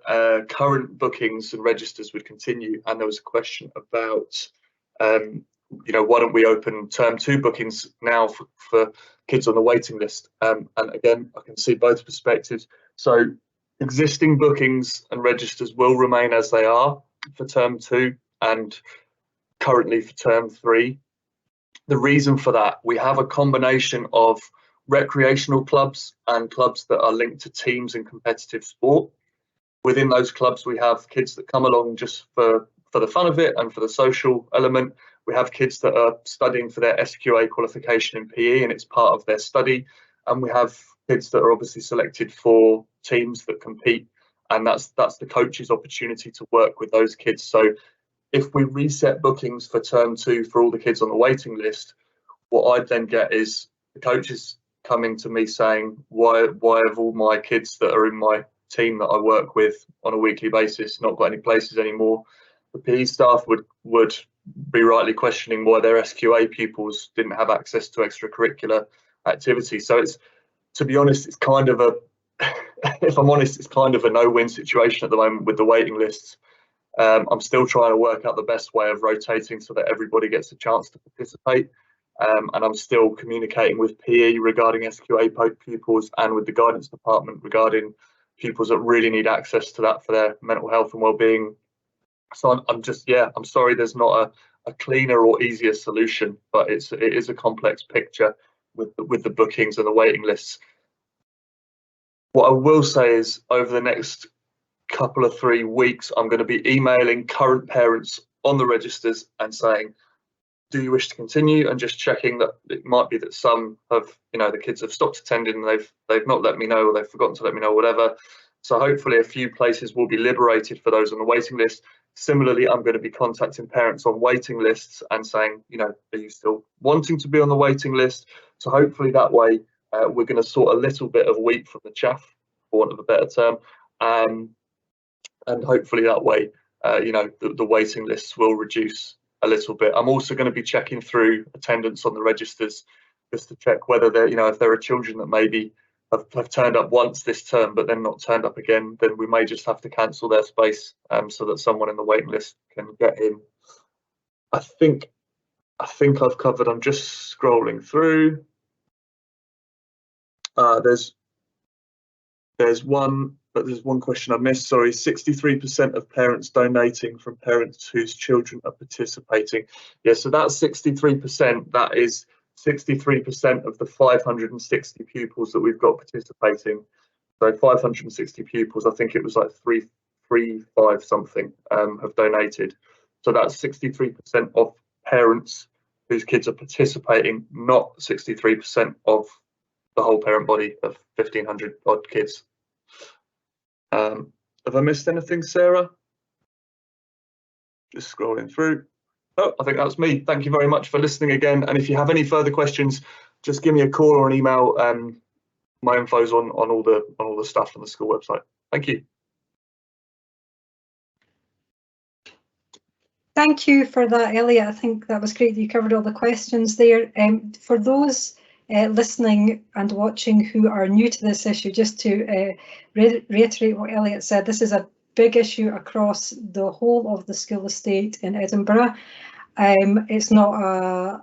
Speaker 2: current bookings and registers would continue, and there was a question about why don't we open term 2 bookings now for kids on the waiting list? And again, I can see both perspectives. So existing bookings and registers will remain as they are for term 2 and currently for term 3. The reason for that, we have a combination of recreational clubs and clubs that are linked to teams and competitive sport. Within those clubs, we have kids that come along just for the fun of it and for the social element. We have kids that are studying for their SQA qualification in PE and it's part of their study. And we have kids that are obviously selected for teams that compete, and that's the coach's opportunity to work with those kids. So if we reset bookings for term 2 for all the kids on the waiting list, what I'd then get is the coaches coming to me saying, why have all my kids that are in my team that I work with on a weekly basis not got any places anymore? The PE staff would be rightly questioning why their SQA pupils didn't have access to extracurricular activities. So it's, to be honest, it's kind of a, if I'm honest, it's kind of a no-win situation at the moment with the waiting lists. I'm still trying to work out the best way of rotating so that everybody gets a chance to participate. And I'm still communicating with PE regarding SQA pupils and with the guidance department regarding pupils that really need access to that for their mental health and well-being. So I'm sorry there's not a cleaner or easier solution, but it is a complex picture with the bookings and the waiting lists. What I will say is over the next couple of 3 weeks, I'm going to be emailing current parents on the registers and saying, do you wish to continue, and just checking that it might be that some have, the kids have stopped attending and they've not let me know, or they've forgotten to let me know, whatever. So hopefully a few places will be liberated for those on the waiting list. Similarly, I'm going to be contacting parents on waiting lists and saying, are you still wanting to be on the waiting list? So hopefully that way we're going to sort a little bit of wheat from the chaff, for want of a better term, and hopefully that way, the waiting lists will reduce a little bit. I'm also going to be checking through attendance on the registers just to check whether if there are children that maybe have turned up once this term but then not turned up again, then we may just have to cancel their space so that someone in the waiting list can get in. I think I've covered. I'm just scrolling through. There's one question I missed. Sorry, 63% of parents donating from parents whose children are participating. Yeah, so that's 63%. That is 63% of the 560 pupils that we've got participating. So 560 pupils, I think it was like 335 something have donated. So that's 63% of parents whose kids are participating, not 63% of the whole parent body of 1,500 odd kids. Have I missed anything, Sarah? Just scrolling through. Oh, I think that's me. Thank you very much for listening again. And if you have any further questions, just give me a call or an email. My info's on all the stuff on the school website. Thank you.
Speaker 1: Thank you for that, Elliot. I think that was great that you covered all the questions there. For those listening and watching who are new to this issue, just to reiterate what Elliot said, this is a big issue across the whole of the school estate in Edinburgh. It's not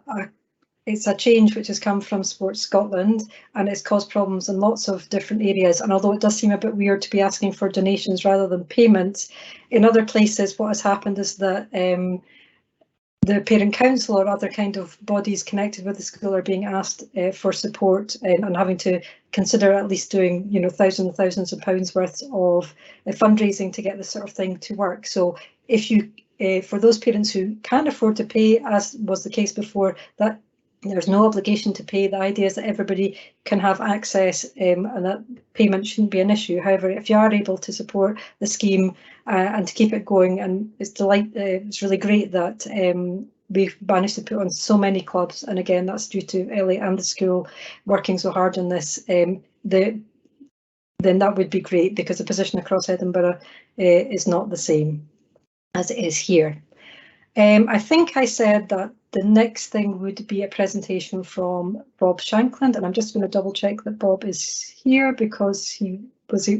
Speaker 1: it's a change which has come from Sports Scotland, and it's caused problems in lots of different areas. And although it does seem a bit weird to be asking for donations rather than payments, in other places what has happened is that the parent council or other kind of bodies connected with the school are being asked for support and having to consider at least doing, thousands of pounds worth of fundraising to get this sort of thing to work. So if you, for those parents who can't afford to pay, as was the case before, that there's no obligation to pay. The idea is that everybody can have access and that payment shouldn't be an issue. However, if you are able to support the scheme and to keep it going, and it's really great that we've managed to put on so many clubs, and again, that's due to Elliot and the school working so hard on this, then that would be great, because the position across Edinburgh is not the same as it is here. I think I said that the next thing would be a presentation from Bob Shankland, and I'm just going to double check that Bob is here because he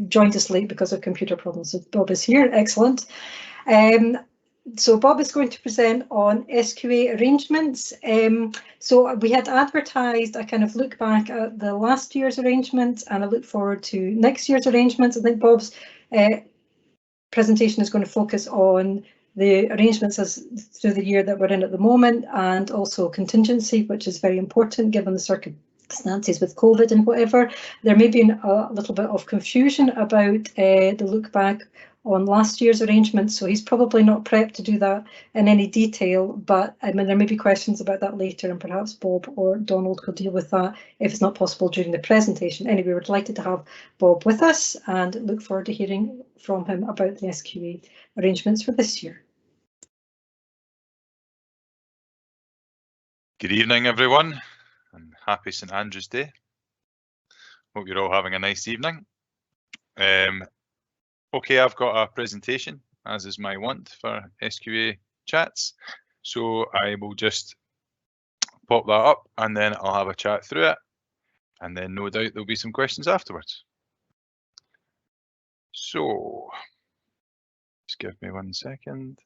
Speaker 1: joined us late because of computer problems. So Bob is here, excellent. So Bob is going to present on SQA arrangements. So we had advertised a kind of look back at the last year's arrangements and a look forward to next year's arrangements. I think Bob's presentation is going to focus on the arrangements as through the year that we're in at the moment, and also contingency, which is very important given the circumstances with COVID and whatever. There may be a little bit of confusion about the look back on last year's arrangements, so he's probably not prepped to do that in any detail, but I mean there may be questions about that later, and perhaps Bob or Donald could deal with that if it's not possible during the presentation. Anyway, we're delighted to have Bob with us and look forward to hearing from him about the SQA arrangements for this year.
Speaker 4: Good evening, everyone, and happy St Andrew's Day. Hope you're all having a nice evening. Okay, I've got a presentation, as is my wont for SQA chats, so I will just pop that up and then I'll have a chat through it, and then no doubt there'll be some questions afterwards. So, Just give me 1 second.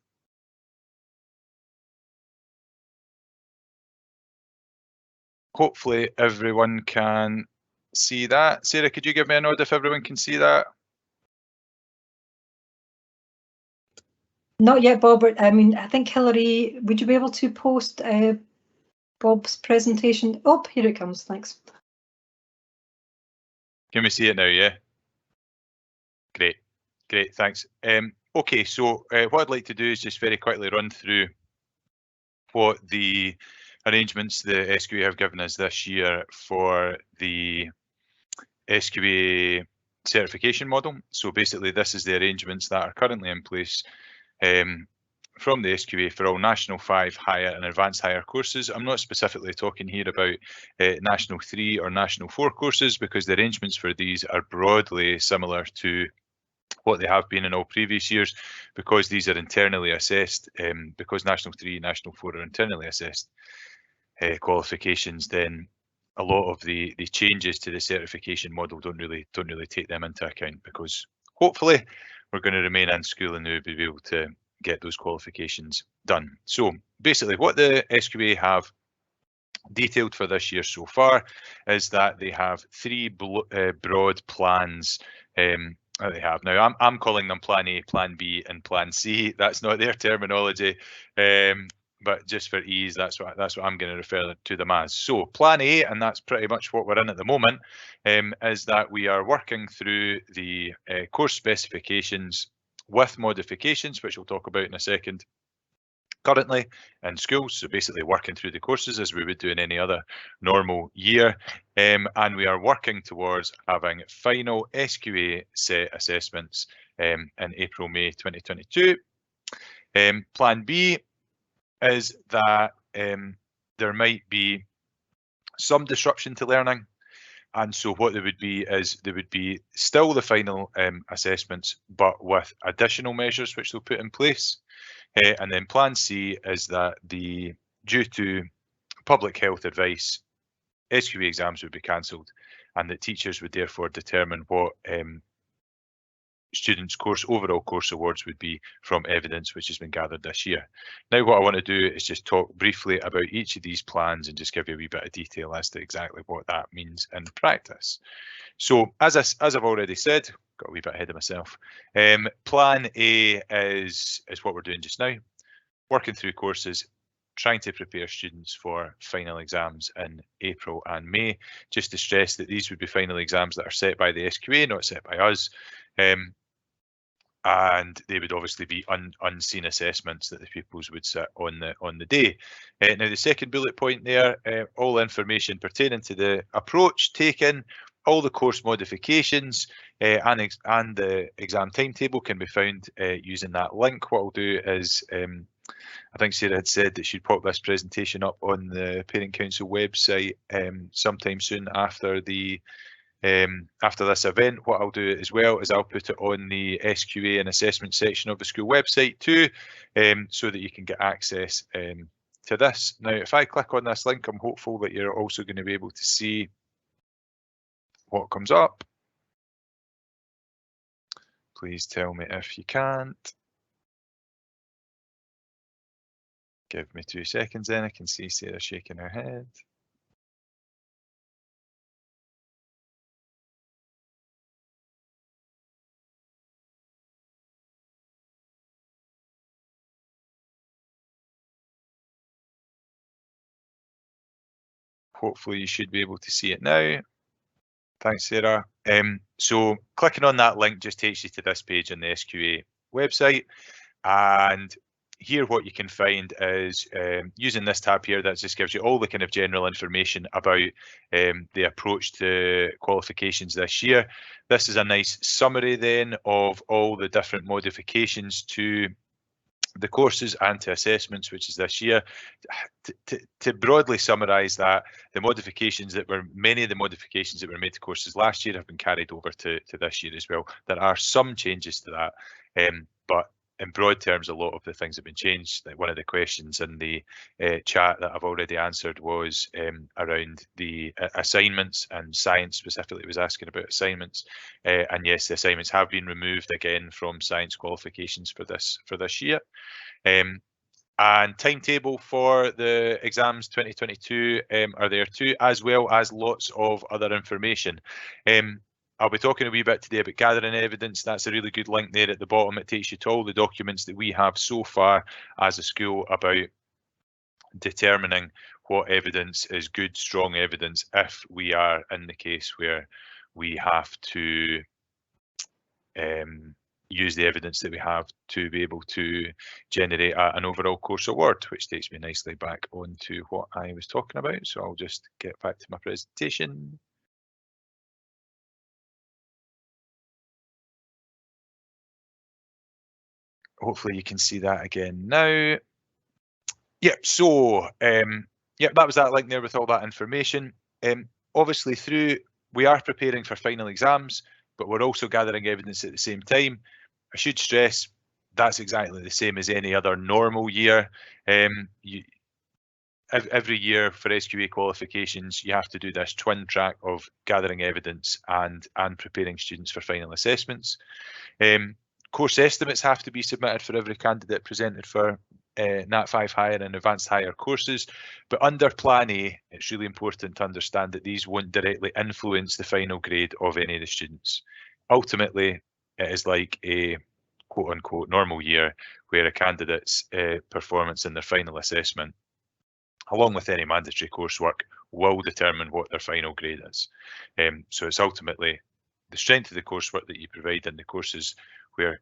Speaker 4: Hopefully everyone can see that. Sarah, could you give me a nod if everyone can see that?
Speaker 1: Not yet, Bob. I mean, I think Hilary, would you be able to post Bob's presentation? Oh, here it comes. Thanks.
Speaker 4: Can we see it now? Yeah. Great, great, thanks. Okay, so what I'd like to do is just very quickly run through what the arrangements the SQA have given us this year for the SQA certification model. So basically, this is the arrangements that are currently in place from the SQA for all National 5 higher and advanced higher courses. I'm not specifically talking here about National 3 or National 4 courses, because the arrangements for these are broadly similar to what they have been in all previous years, because these are internally assessed, because National 3, National 4 are internally assessed qualifications. Then a lot of the changes to the certification model don't really take them into account, because hopefully we're going to remain in school and we'll be able to get those qualifications done. So basically what the SQA have detailed for this year so far is that they have 3 broad plans that they have. Now I'm calling them Plan A, Plan B and Plan C. That's not their terminology, but just for ease, that's what I'm going to refer to them as. So Plan A, and that's pretty much what we're in at the moment, is that we are working through the course specifications with modifications, which we'll talk about in a second, currently in schools. So basically working through the courses as we would do in any other normal year, and we are working towards having final SQA set assessments in April, May 2022. Plan B is that there might be some disruption to learning, and so what there would be is there would be still the final assessments, but with additional measures which they'll put in place. And then Plan C is that due to public health advice, SQA exams would be cancelled, and that teachers would therefore determine what students' overall course awards would be from evidence which has been gathered this year. Now what I want to do is just talk briefly about each of these plans and just give you a wee bit of detail as to exactly what that means in practice. So as I've already said, got a wee bit ahead of myself, Plan A is what we're doing just now, working through courses, trying to prepare students for final exams in April and May. Just to stress that these would be final exams that are set by the SQA, not set by us. And they would obviously be unseen assessments that the pupils would sit on the day. Now the second bullet point there, all information pertaining to the approach taken, all the course modifications and the exam timetable can be found using that link. What I'll do is, I think Sarah had said that she'd pop this presentation up on the Parent Council website sometime soon after this event. What I'll do as well is I'll put it on the SQA and assessment section of the school website too, so that you can get access to this. Now, if I click on this link, I'm hopeful that you're also going to be able to see what comes up. Please tell me if you can't. Give me 2 seconds then. I can see Sarah shaking her head. Hopefully you should be able to see it now. Thanks, Sarah. So clicking on that link just takes you to this page on the SQA website, and here what you can find is using this tab here, that just gives you all the kind of general information about the approach to qualifications this year. This is a nice summary then of all the different modifications to the courses and to assessments, which is this year. To broadly summarise that, many of the modifications that were made to courses last year have been carried over to this year as well. There are some changes to that, but in broad terms, a lot of the things have been changed. Like one of the questions in the chat that I've already answered was around the assignments, and science specifically was asking about assignments. And yes, the assignments have been removed again from science qualifications for this year. And timetable for the exams 2022 are there too, as well as lots of other information. I'll be talking a wee bit today about gathering evidence. That's a really good link there at the bottom. It takes you to all the documents that we have so far as a school about determining what evidence is good, strong evidence, if we are in the case where we have to use the evidence that we have to be able to generate an overall course award, which takes me nicely back onto what I was talking about. So I'll just get back to my presentation. Hopefully you can see that again now. Yep, so yep, that was that link there with all that information. Obviously we are preparing for final exams, but we're also gathering evidence at the same time. I should stress that's exactly the same as any other normal year. Every year for SQA qualifications, you have to do this twin track of gathering evidence and preparing students for final assessments. Course estimates have to be submitted for every candidate presented for Nat 5 higher and advanced higher courses, but under Plan A, it's really important to understand that these won't directly influence the final grade of any of the students. Ultimately, it is like a quote-unquote normal year where a candidate's performance in their final assessment, along with any mandatory coursework, will determine what their final grade is. So it's ultimately the strength of the coursework that you provide in the courses where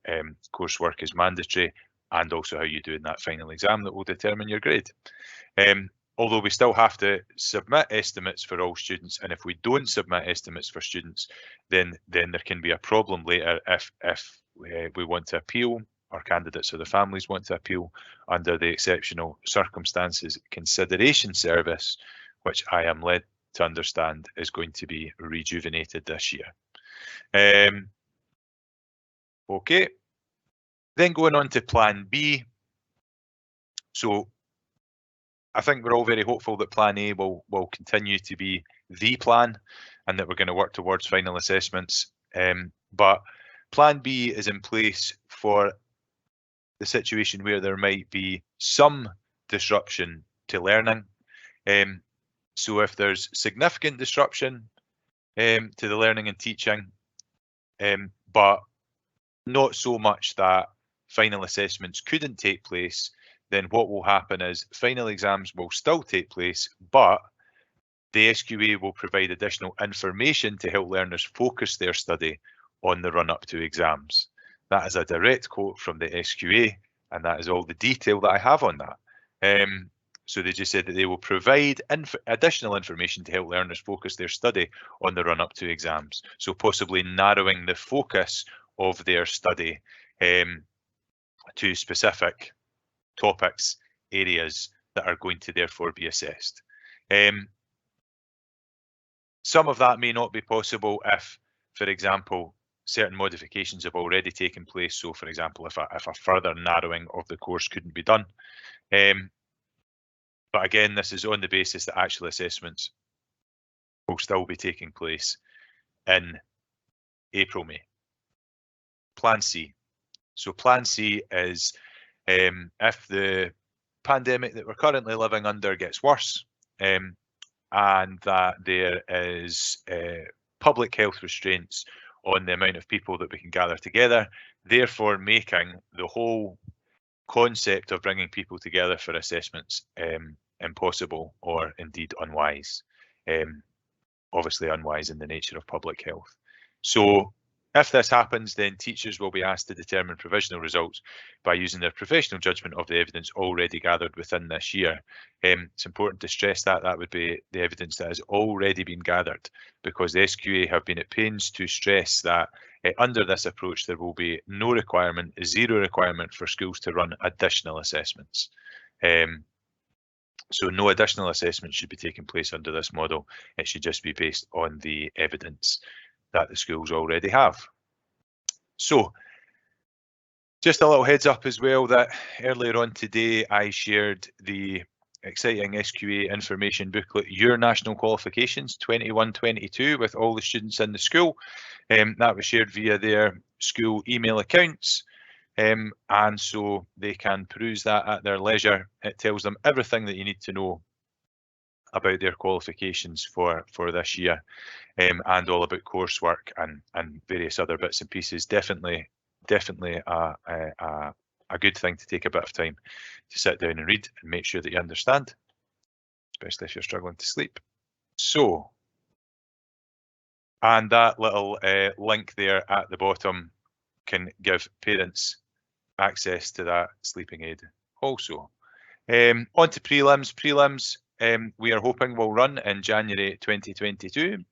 Speaker 4: coursework is mandatory, and also how you do in that final exam that will determine your grade. Although we still have to submit estimates for all students, and if we don't submit estimates for students, then there can be a problem later if we want to appeal, or candidates or the families want to appeal under the Exceptional Circumstances Consideration Service, which I am led to understand is going to be rejuvenated this year. Okay, then going on to Plan B. So I think we're all very hopeful that Plan A will continue to be the plan, and that we're going to work towards final assessments. But Plan B is in place for the situation where there might be some disruption to learning. So if there's significant disruption to the learning and teaching, but not so much that final assessments couldn't take place, then what will happen is final exams will still take place, but the SQA will provide additional information to help learners focus their study on the run up to exams. That is a direct quote from the SQA, and that is all the detail that I have on that. So they just said that they will provide additional information to help learners focus their study on the run up to exams. So possibly narrowing the focus of their study to specific topics, areas that are going to therefore be assessed. Some of that may not be possible if, for example, certain modifications have already taken place. So, for example, if a further narrowing of the course couldn't be done. But again, this is on the basis that actual assessments will still be taking place in April, May. Plan C. So Plan C is if the pandemic that we're currently living under gets worse, and that there is public health restraints on the amount of people that we can gather together, therefore making the whole concept of bringing people together for assessments impossible, or indeed unwise. Obviously unwise in the nature of public health. So if this happens, then teachers will be asked to determine provisional results by using their professional judgment of the evidence already gathered within this year. It's important to stress that that would be the evidence that has already been gathered, because the SQA have been at pains to stress that under this approach there will be no requirement, zero requirement for schools to run additional assessments. So no additional assessments should be taking place under this model. It should just be based on the evidence that the schools already have. So Just a little heads up as well that earlier on today I shared the exciting SQA information booklet, Your National Qualifications 21-22, with all the students in the school. That was shared via their school email accounts, and so they can peruse that at their leisure. It tells them everything that you need to know about their qualifications for this year, and all about coursework and various other bits and pieces. Definitely a good thing to take a bit of time to sit down and read and make sure that you understand, especially if you're struggling to sleep. So, and that little link there at the bottom can give parents access to that sleeping aid also. On to prelims. Prelims, we are hoping will run in January 2022.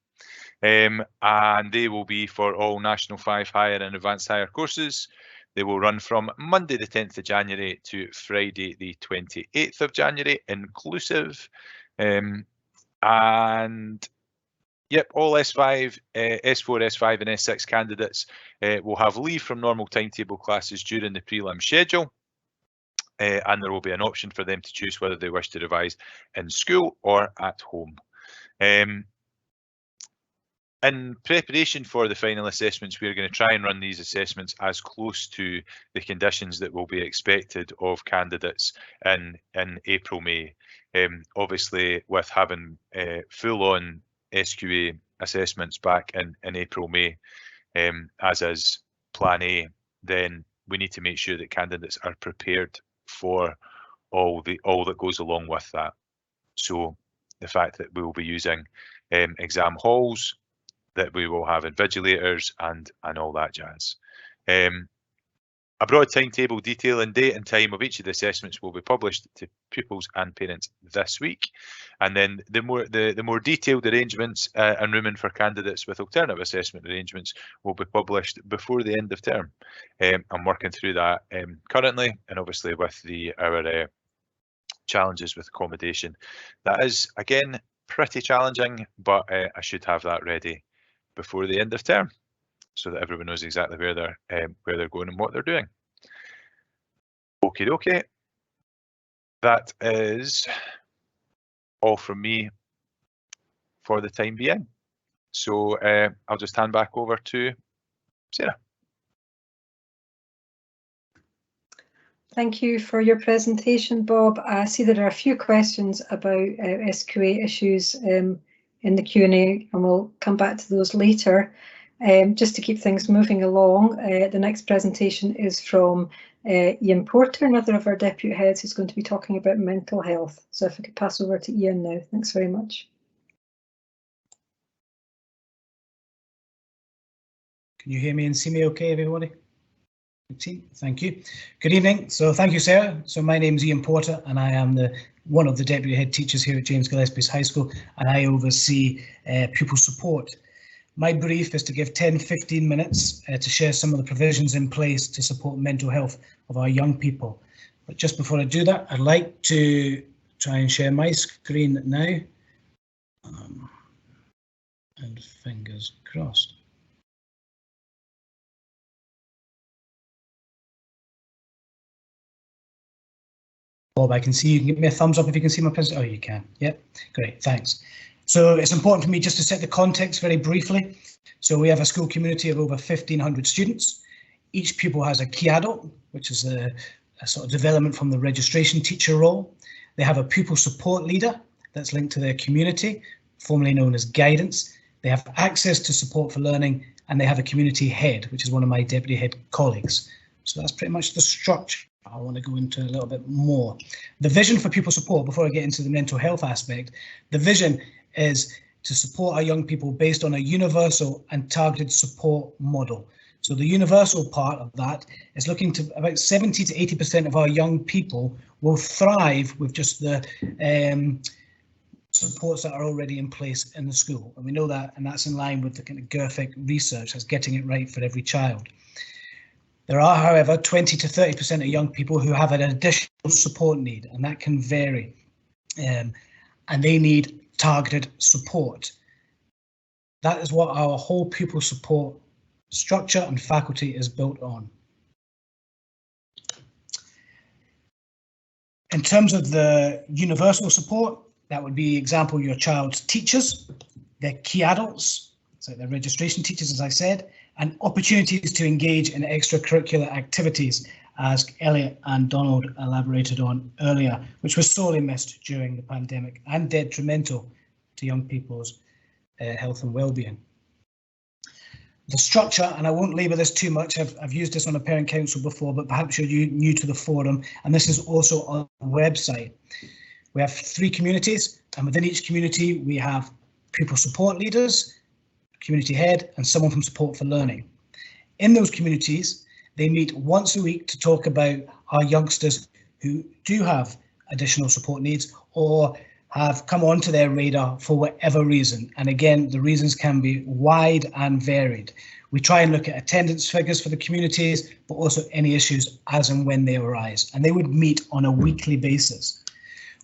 Speaker 4: And they will be for all National 5 Higher and Advanced Higher courses. They will run from Monday the 10th of January to Friday the 28th of January inclusive. And yep, all S5, S4, S5 and S6 candidates will have leave from normal timetable classes during the prelim schedule. And there will be an option for them to choose whether they wish to revise in school or at home. In preparation for the final assessments, we're going to try and run these assessments as close to the conditions that will be expected of candidates in April, May. Obviously, with having full-on SQA assessments back in April, May, as is Plan A, then we need to make sure that candidates are prepared for all that goes along with that. So the fact that we will be using exam halls, that we will have invigilators and all that jazz. A broad timetable detailing date and time of each of the assessments will be published to pupils and parents this week, and then the more detailed arrangements and rooming for candidates with alternative assessment arrangements will be published before the end of term. I'm working through that currently, and obviously with our challenges with accommodation, that is again pretty challenging, but I should have that ready before the end of term, so that everyone knows exactly where they're going and what they're doing. Okie dokie. That is all from me for the time being. So I'll just hand back over to Sarah.
Speaker 1: Thank you for your presentation, Bob. I see there are a few questions about SQA issues in the Q&A, and we'll come back to those later. Just to keep things moving along, the next presentation is from Ian Porter, another of our deputy heads, who's going to be talking about mental health. So if I could pass over to Ian now. Thanks very much.
Speaker 5: Can you hear me and see me okay, everybody? Thank you. Good evening. So thank you, Sarah. So my name is Ian Porter, and I am one of the deputy head teachers here at James Gillespie's High School, and I oversee pupil support. My brief is to give 10-15 minutes to share some of the provisions in place to support mental health of our young people. But just before I do that, I'd like to try and share my screen now. And fingers crossed. Bob, I can see you. Can give me a thumbs up if you can see my presentation. Oh, you can. Yep, great, thanks. So it's important for me just to set the context very briefly. So we have a school community of over 1,500 students. Each pupil has a key adult, which is a sort of development from the registration teacher role. They have a pupil support leader that's linked to their community, formerly known as guidance. They have access to support for learning, and they have a community head, which is one of my deputy head colleagues. So that's pretty much the structure. I want to go into a little bit more. The vision for pupil support, before I get into the mental health aspect, the vision is to support our young people based on a universal and targeted support model. So the universal part of that is looking to about 70 to 80% of our young people will thrive with just the supports that are already in place in the school. And we know that, and that's in line with the kind of GERFIC research as getting it right for every child. There are, however, 20 to 30% of young people who have an additional support need, and that can vary. And they need targeted support. That is what our whole pupil support structure and faculty is built on. In terms of the universal support, that would be example your child's teachers, their key adults, so their registration teachers, as I said, and opportunities to engage in extracurricular activities, as Elliot and Donald elaborated on earlier, which was sorely missed during the pandemic and detrimental to young people's health and well-being. The structure, and I won't labour this too much, I've used this on a parent council before, but perhaps you're new to the forum, and this is also on the website. We have 3 communities, and within each community we have pupil support leaders, community head, and someone from Support for Learning. In those communities, they meet once a week to talk about our youngsters who do have additional support needs or have come onto their radar for whatever reason. And again, the reasons can be wide and varied. We try and look at attendance figures for the communities, but also any issues as and when they arise. And they would meet on a weekly basis.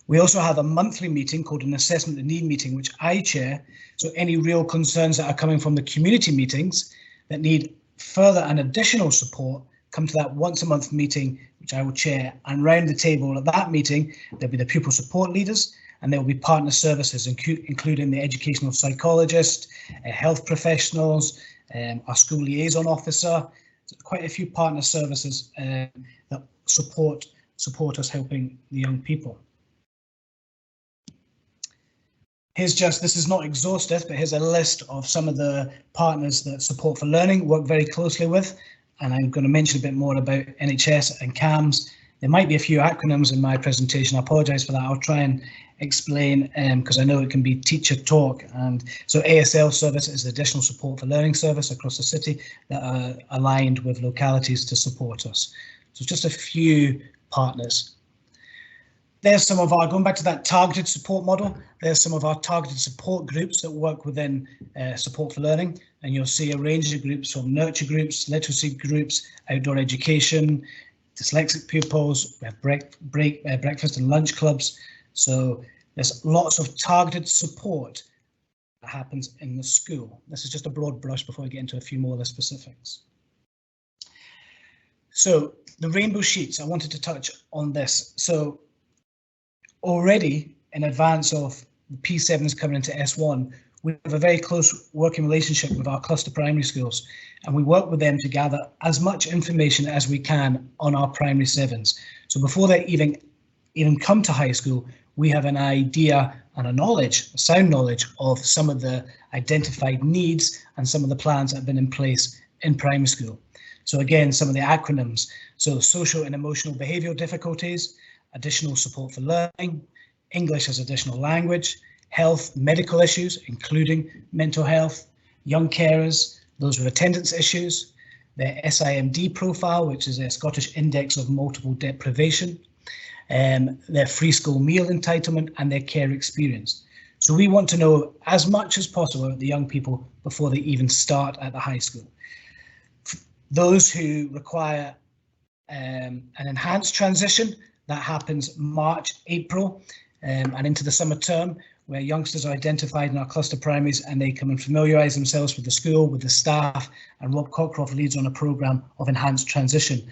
Speaker 5: We also have a monthly meeting called an assessment of need meeting, which I chair. So any real concerns that are coming from the community meetings that need further and additional support come to that once a month meeting, which I will chair. And round the table at that meeting, there'll be the pupil support leaders, and there will be partner services, including the educational psychologist, health professionals, our school liaison officer, quite a few partner services that support us helping the young people. Here's this is not exhaustive, but here's a list of some of the partners that Support for Learning work very closely with. And I'm going to mention a bit more about NHS and CAMS. There might be a few acronyms in my presentation. I apologise for that. I'll try and explain because I know it can be teacher talk. And so ASL service is the additional support for learning service across the city that are aligned with localities to support us. So just a few partners. There's some of our, going back to that targeted support model, there's some of our targeted support groups that work within Support for Learning, and you'll see a range of groups from nurture groups, literacy groups, outdoor education, dyslexic pupils, we have breakfast and lunch clubs. So there's lots of targeted support that happens in the school. This is just a broad brush before I get into a few more of the specifics. So the rainbow sheets, I wanted to touch on this. So already in advance of the P7s coming into S1, we have a very close working relationship with our cluster primary schools, and we work with them to gather as much information as we can on our primary 7s. So before they even come to high school, we have an idea and a sound knowledge of some of the identified needs and some of the plans that have been in place in primary school. So again, some of the acronyms. So social and emotional behavioural difficulties, additional support for learning, English as additional language, health, medical issues, including mental health, young carers, those with attendance issues, their SIMD profile, which is a Scottish Index of Multiple Deprivation, their free school meal entitlement, and their care experience. So we want to know as much as possible about the young people before they even start at the high school. Those who require an enhanced transition, that happens March, April, and into the summer term, where youngsters are identified in our cluster primaries and they come and familiarise themselves with the school, with the staff, and Rob Cockcroft leads on a programme of enhanced transition.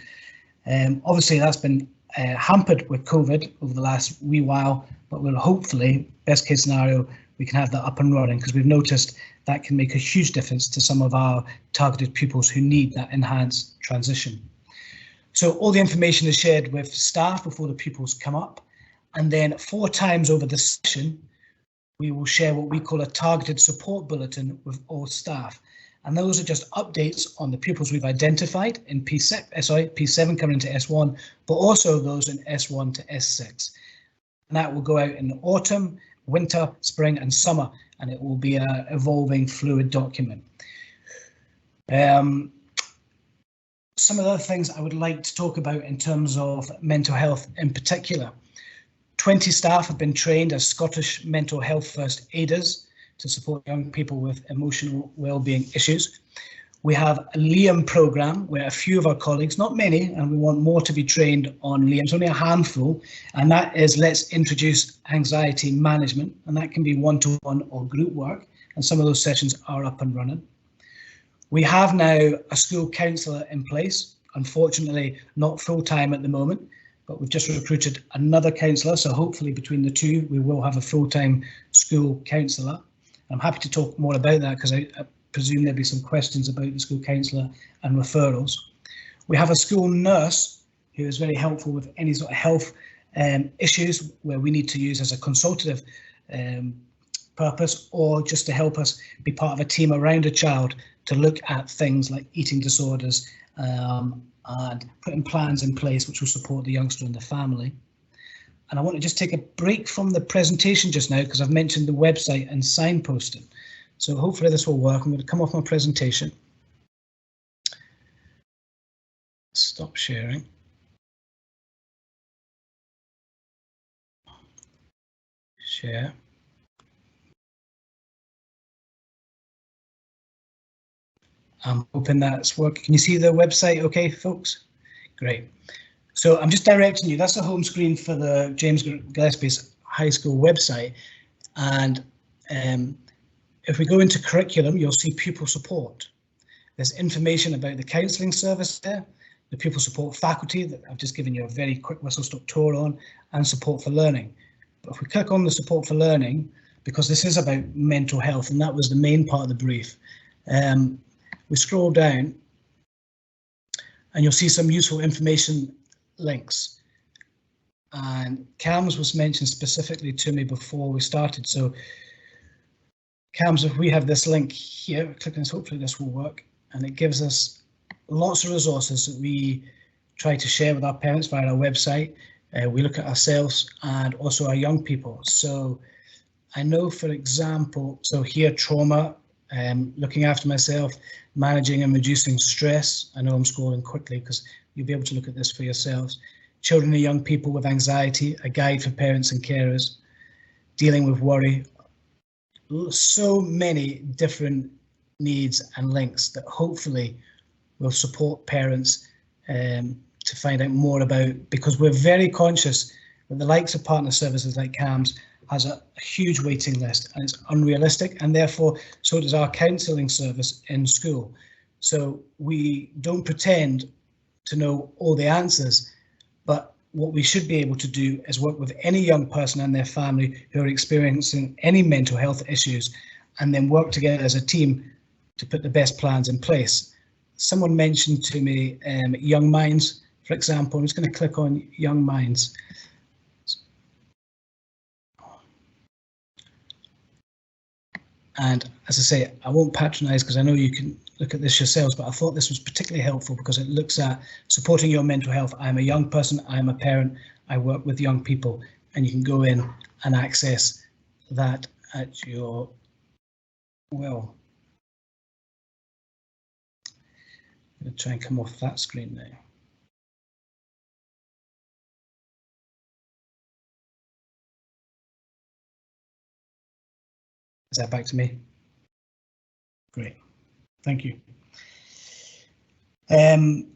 Speaker 5: Obviously, that's been hampered with COVID over the last wee while, but we'll hopefully, best case scenario, we can have that up and running, because we've noticed that can make a huge difference to some of our targeted pupils who need that enhanced transition. So all the information is shared with staff before the pupils come up, and then 4 times over the session, we will share what we call a targeted support bulletin with all staff. And those are just updates on the pupils we've identified in P7 coming into S1, but also those in S1 to S6. And that will go out in the autumn, winter, spring and summer, and it will be an evolving fluid document. Some of the other things I would like to talk about in terms of mental health in particular. 20 staff have been trained as Scottish mental health first aiders to support young people with emotional wellbeing issues. We have a Liam programme where a few of our colleagues, not many, and we want more to be trained on Liam, it's only a handful, and that is let's introduce anxiety management, and that can be one-to-one or group work, and some of those sessions are up and running. We have now a school counsellor in place, unfortunately not full-time at the moment, but we've just recruited another counsellor, so hopefully between the two we will have a full-time school counsellor. I'm happy to talk more about that because I presume there'll be some questions about the school counsellor and referrals. We have a school nurse who is very helpful with any sort of health issues where we need to use as a consultative purpose, or just to help us be part of a team around a child to look at things like eating disorders and putting plans in place which will support the youngster and the family. And I want to just take a break from the presentation just now because I've mentioned the website and signposting. So hopefully this will work. I'm going to come off my presentation. Stop sharing. Share. I'm hoping that's working. Can you see the website okay, folks? Great. So I'm just directing you. That's the home screen for the James Gillespie's High School website. And if we go into curriculum, you'll see pupil support. There's information about the counselling service there, the pupil support faculty that I've just given you a very quick whistle-stop tour on, and support for learning. But if we click on the support for learning, because this is about mental health, and that was the main part of the brief, we scroll down and you'll see some useful information links. And CAMS was mentioned specifically to me before we started. So CAMS, if we have this link here, click on this, hopefully this will work, and it gives us lots of resources that we try to share with our parents via our website. We look at ourselves and also our young people. So I know, for example, so here trauma, looking after myself, managing and reducing stress. I know I'm scrolling quickly because you'll be able to look at this for yourselves. Children and young people with anxiety, a guide for parents and carers, dealing with worry. So many different needs and links that hopefully will support parents to find out more about, because we're very conscious that the likes of partner services like CAMS has a huge waiting list and it's unrealistic, and therefore so does our counselling service in school. So we don't pretend to know all the answers, but what we should be able to do is work with any young person and their family who are experiencing any mental health issues, and then work together as a team to put the best plans in place. Someone mentioned to me Young Minds, for example. I'm just going to click on Young Minds. And as I say, I won't patronise because I know you can look at this yourselves, but I thought this was particularly helpful because it looks at supporting your mental health. I'm a young person, I'm a parent, I work with young people, and you can go in and access that at your will. I'm going to try and come off that screen now. Is that back to me? Great, thank you. I'm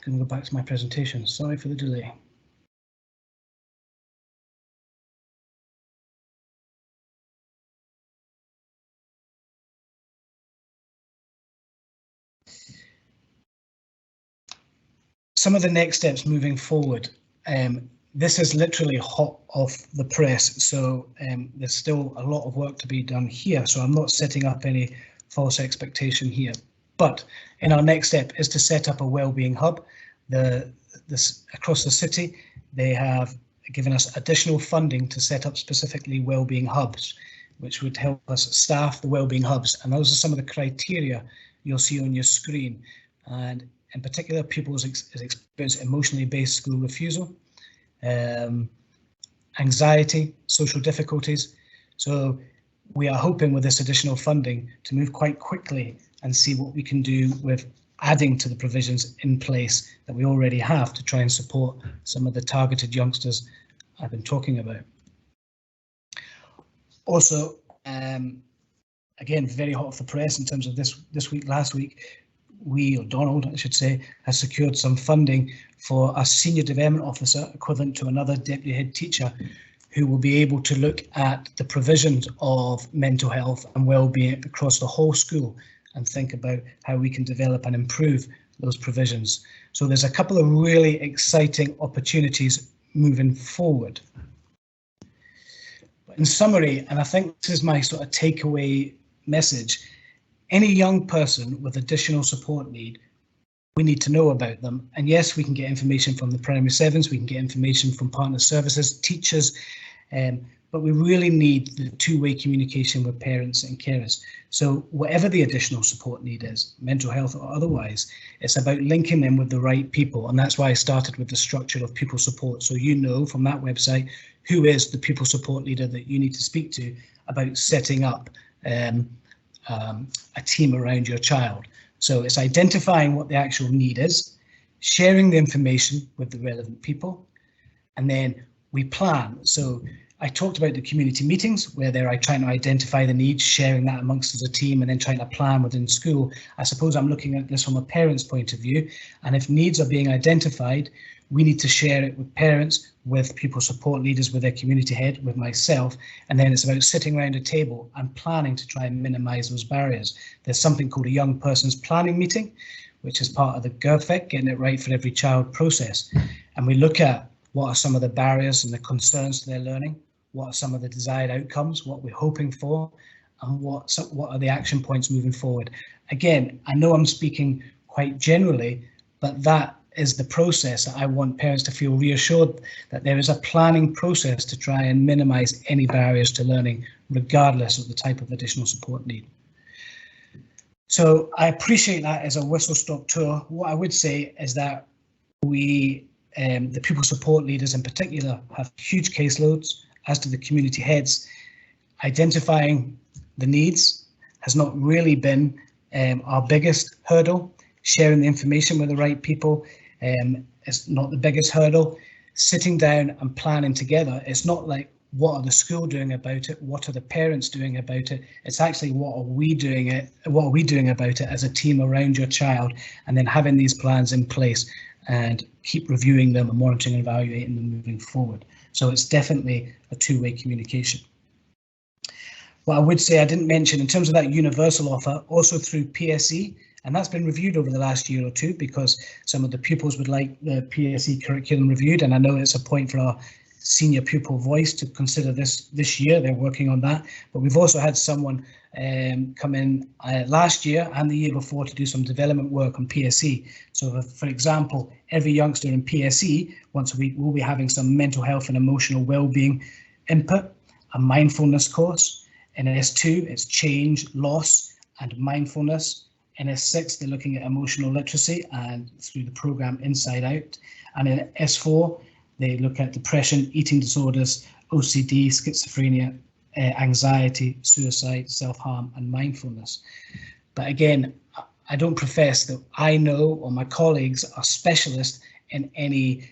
Speaker 5: going to go back to my presentation. Sorry for the delay. Some of the next steps moving forward. This is literally hot off the press, so there's still a lot of work to be done here, so I'm not setting up any false expectation here. But in our next step is to set up a wellbeing hub. Across the city, they have given us additional funding to set up specifically wellbeing hubs, which would help us staff the wellbeing hubs. And those are some of the criteria you'll see on your screen. And in particular, pupils experience emotionally based school refusal, anxiety, social difficulties. So we are hoping with this additional funding to move quite quickly and see what we can do with adding to the provisions in place that we already have to try and support some of the targeted youngsters I've been talking about. Also, again, very hot off the press in terms of this week, last week, Donald, I should say, has secured some funding for a senior development officer, equivalent to another deputy head teacher, who will be able to look at the provisions of mental health and well-being across the whole school and think about how we can develop and improve those provisions. So there's a couple of really exciting opportunities moving forward. But in summary, and I think this is my sort of takeaway message, any young person with additional support need, we need to know about them. And yes, we can get information from the primary sevens, we can get information from partner services, teachers, but we really need the two-way communication with parents and carers. So whatever the additional support need is, mental health or otherwise, it's about linking them with the right people. And that's why I started with the structure of pupil support. So you know from that website who is the pupil support leader that you need to speak to about setting up a team around your child. So it's identifying what the actual need is, sharing the information with the relevant people, and then we plan. So I talked about the community meetings where they're trying to identify the needs, sharing that amongst as a team, and then trying to plan within school. I suppose I'm looking at this from a parent's point of view, and if needs are being identified, we need to share it with parents, with pupil support leaders, with their community head, with myself, and then it's about sitting around a table and planning to try and minimise those barriers. There's something called a young person's planning meeting, which is part of the GERFIC, getting it right for every child process, and we look at what are some of the barriers and the concerns to their learning, what are some of the desired outcomes, what we're hoping for, and what are the action points moving forward. Again, I know I'm speaking quite generally, but that is the process. I want parents to feel reassured that there is a planning process to try and minimise any barriers to learning, regardless of the type of additional support need. So I appreciate that as a whistle-stop tour. What I would say is that we, the pupil support leaders in particular, have huge caseloads, as do the community heads. Identifying the needs has not really been our biggest hurdle. Sharing the information with the right people is not the biggest hurdle. Sitting down and planning together, it's not like what are the school doing about it, what are the parents doing about it, it's actually what are we doing about it as a team around your child, and then having these plans in place and keep reviewing them and monitoring and evaluating them moving forward. So it's definitely a two-way communication. What I would say I didn't mention in terms of that universal offer, also through PSE, and that's been reviewed over the last year or two because some of the pupils would like the PSE curriculum reviewed, and I know it's a point for our senior pupil voice to consider this year. They're working on that, but we've also had someone come in last year and the year before to do some development work on PSE. So for example, every youngster in PSE once a week will be having some mental health and emotional well-being input, a mindfulness course. In S2 it's change, loss and mindfulness. In S6 they're looking at emotional literacy and through the program Inside Out, and in S4 they look at depression, eating disorders, OCD, schizophrenia, anxiety, suicide, self-harm and mindfulness. But again, I don't profess that I know or my colleagues are specialists in any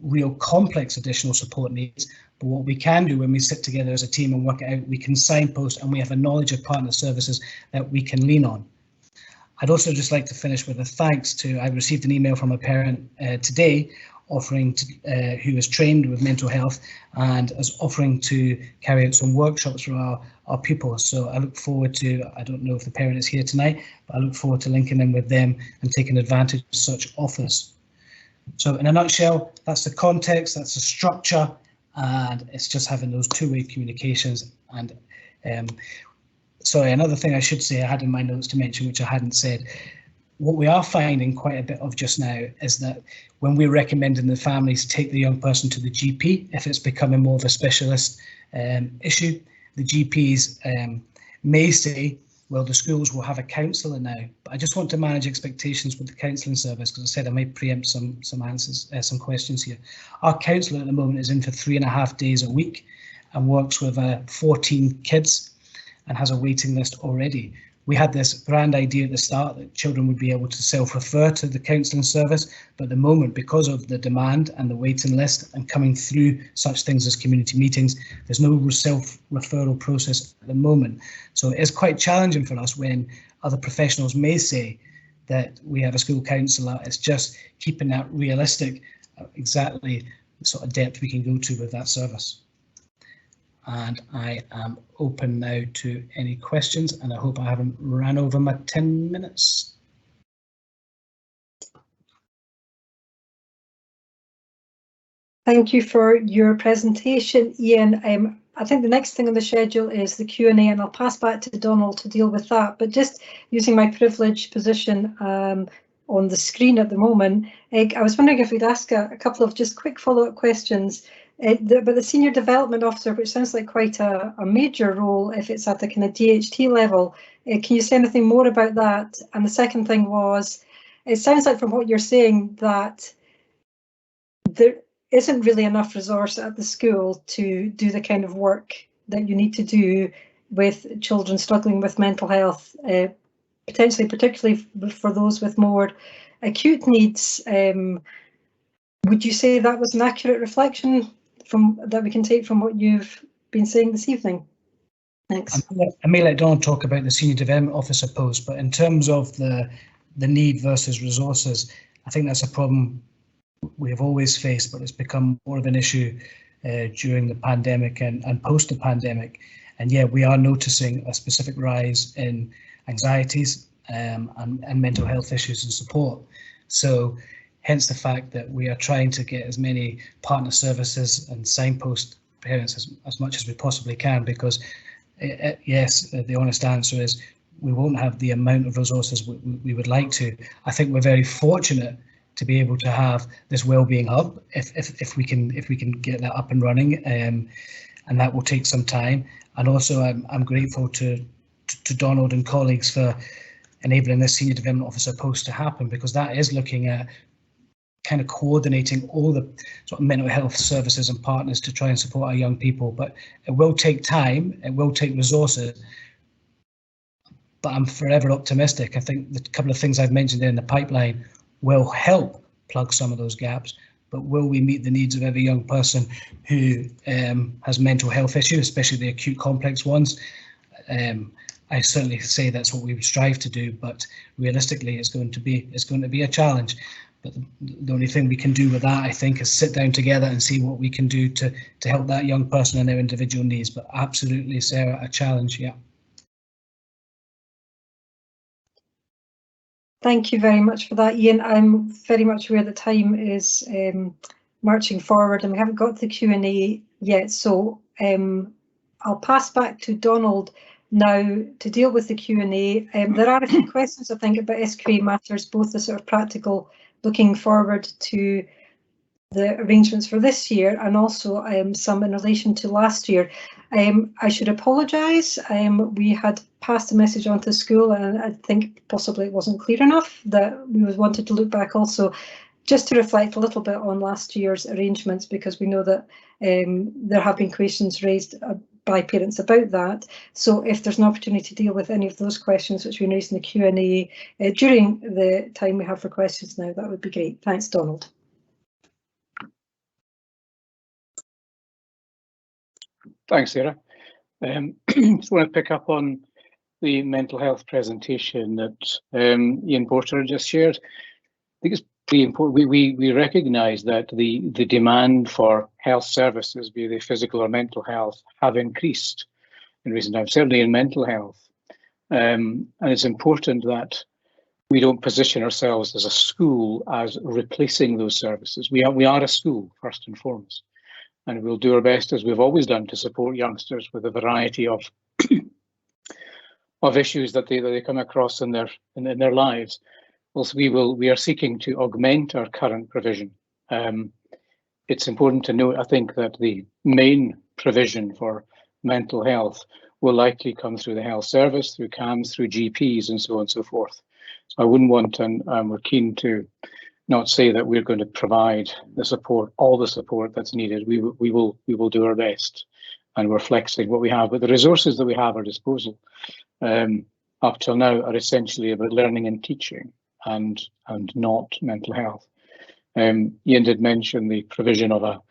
Speaker 5: real complex additional support needs, but what we can do when we sit together as a team and work it out, we can signpost and we have a knowledge of partner services that we can lean on. I'd also just like to finish with a thanks to, I received an email from a parent today offering to, who is trained with mental health and is offering to carry out some workshops for our pupils. So I look forward to, I don't know if the parent is here tonight, but I look forward to linking in with them and taking advantage of such offers. So in a nutshell, that's the context, that's the structure, and it's just having those two-way communications. And sorry, another thing I should say I had in my notes to mention, which I hadn't said, what we are finding quite a bit of just now is that when we're recommending the families take the young person to the GP, if it's becoming more of a specialist issue, the GPs may say, well, the schools will have a counsellor now. But I just want to manage expectations with the counselling service, because I said I may preempt some answers, some questions here. Our counsellor at the moment is in for 3.5 days a week and works with 14 kids and has a waiting list already. We had this grand idea at the start that children would be able to self-refer to the counselling service, but at the moment, because of the demand and the waiting list and coming through such things as community meetings, there's no self-referral process at the moment. So it is quite challenging for us when other professionals may say that we have a school counsellor. It's just keeping that realistic, exactly the sort of depth we can go to with that service. And I am open now to any questions, and I hope I haven't ran over my 10 minutes.
Speaker 1: Thank you for your presentation, Ian. I think the next thing on the schedule is the Q&A, and I'll pass back to Donald to deal with that. But just using my privileged position on the screen at the moment, I was wondering if we'd ask a couple of just quick follow-up questions. But the Senior Development Officer, which sounds like quite a major role if it's at the kind of DHT level, can you say anything more about that? And the second thing was, it sounds like from what you're saying that there isn't really enough resource at the school to do the kind of work that you need to do with children struggling with mental health, potentially particularly for those with more acute needs. Would you say that was an accurate reflection that we can take from what you've been saying this evening? Thanks.
Speaker 5: I may let Donald talk about the Senior Development Officer post, but in terms of the need versus resources, I think that's a problem we have always faced, but it's become more of an issue during the pandemic and post the pandemic. And yeah, we are noticing a specific rise in anxieties and mental health issues and support. So hence the fact that we are trying to get as many partner services and signpost parents as much as we possibly can, because yes, the honest answer is we won't have the amount of resources we would like to. I think we're very fortunate to be able to have this wellbeing hub if we can get that up and running, and that will take some time. And also I'm grateful to Donald and colleagues for enabling this Senior Development Officer post to happen, because that is looking at kind of coordinating all the sort of mental health services and partners to try and support our young people. But it will take time, it will take resources, but I'm forever optimistic. I think the couple of things I've mentioned in the pipeline will help plug some of those gaps, but will we meet the needs of every young person who has mental health issues, especially the acute complex ones? I certainly say that's what we would strive to do, but realistically it's going to be a challenge. But the only thing we can do with that, I think, is sit down together and see what we can do to help that young person and their individual needs. But absolutely, Sarah, a challenge, yeah.
Speaker 1: Thank you very much for that, Ian. I'm very much aware that time is marching forward and we haven't got to the Q&A yet, so I'll pass back to Donald now to deal with the Q&A. There are a few questions, I think, about SQA matters, both the sort of practical looking forward to the arrangements for this year and also some in relation to last year. I should apologise. We had passed a message on to school and I think possibly it wasn't clear enough that we wanted to look back also just to reflect a little bit on last year's arrangements, because we know that there have been questions raised by parents about that. So if there's an opportunity to deal with any of those questions which we raised in the Q&A during the time we have for questions now, that would be great. Thanks, Donald.
Speaker 3: Thanks, Sarah. Just want to pick up on the mental health presentation that Ian Porter just shared. I think it's pretty important. We recognise that the demand for health services, be they physical or mental health, have increased in recent times, certainly in mental health. And it's important that we don't position ourselves as a school as replacing those services. We are a school, first and foremost. And we'll do our best, as we've always done, to support youngsters with a variety of issues that they come across in their lives. Also, we are seeking to augment our current provision. It's important to note, I think, that the main provision for mental health will likely come through the health service, through CAMS, through GPs, and so on and so forth. So I wouldn't want, and we're keen to not say that we're going to provide the support, all the support that's needed. We will do our best, and we're flexing what we have. But the resources that we have at our disposal up till now are essentially about learning and teaching, and not mental health. Ian did mention the provision of a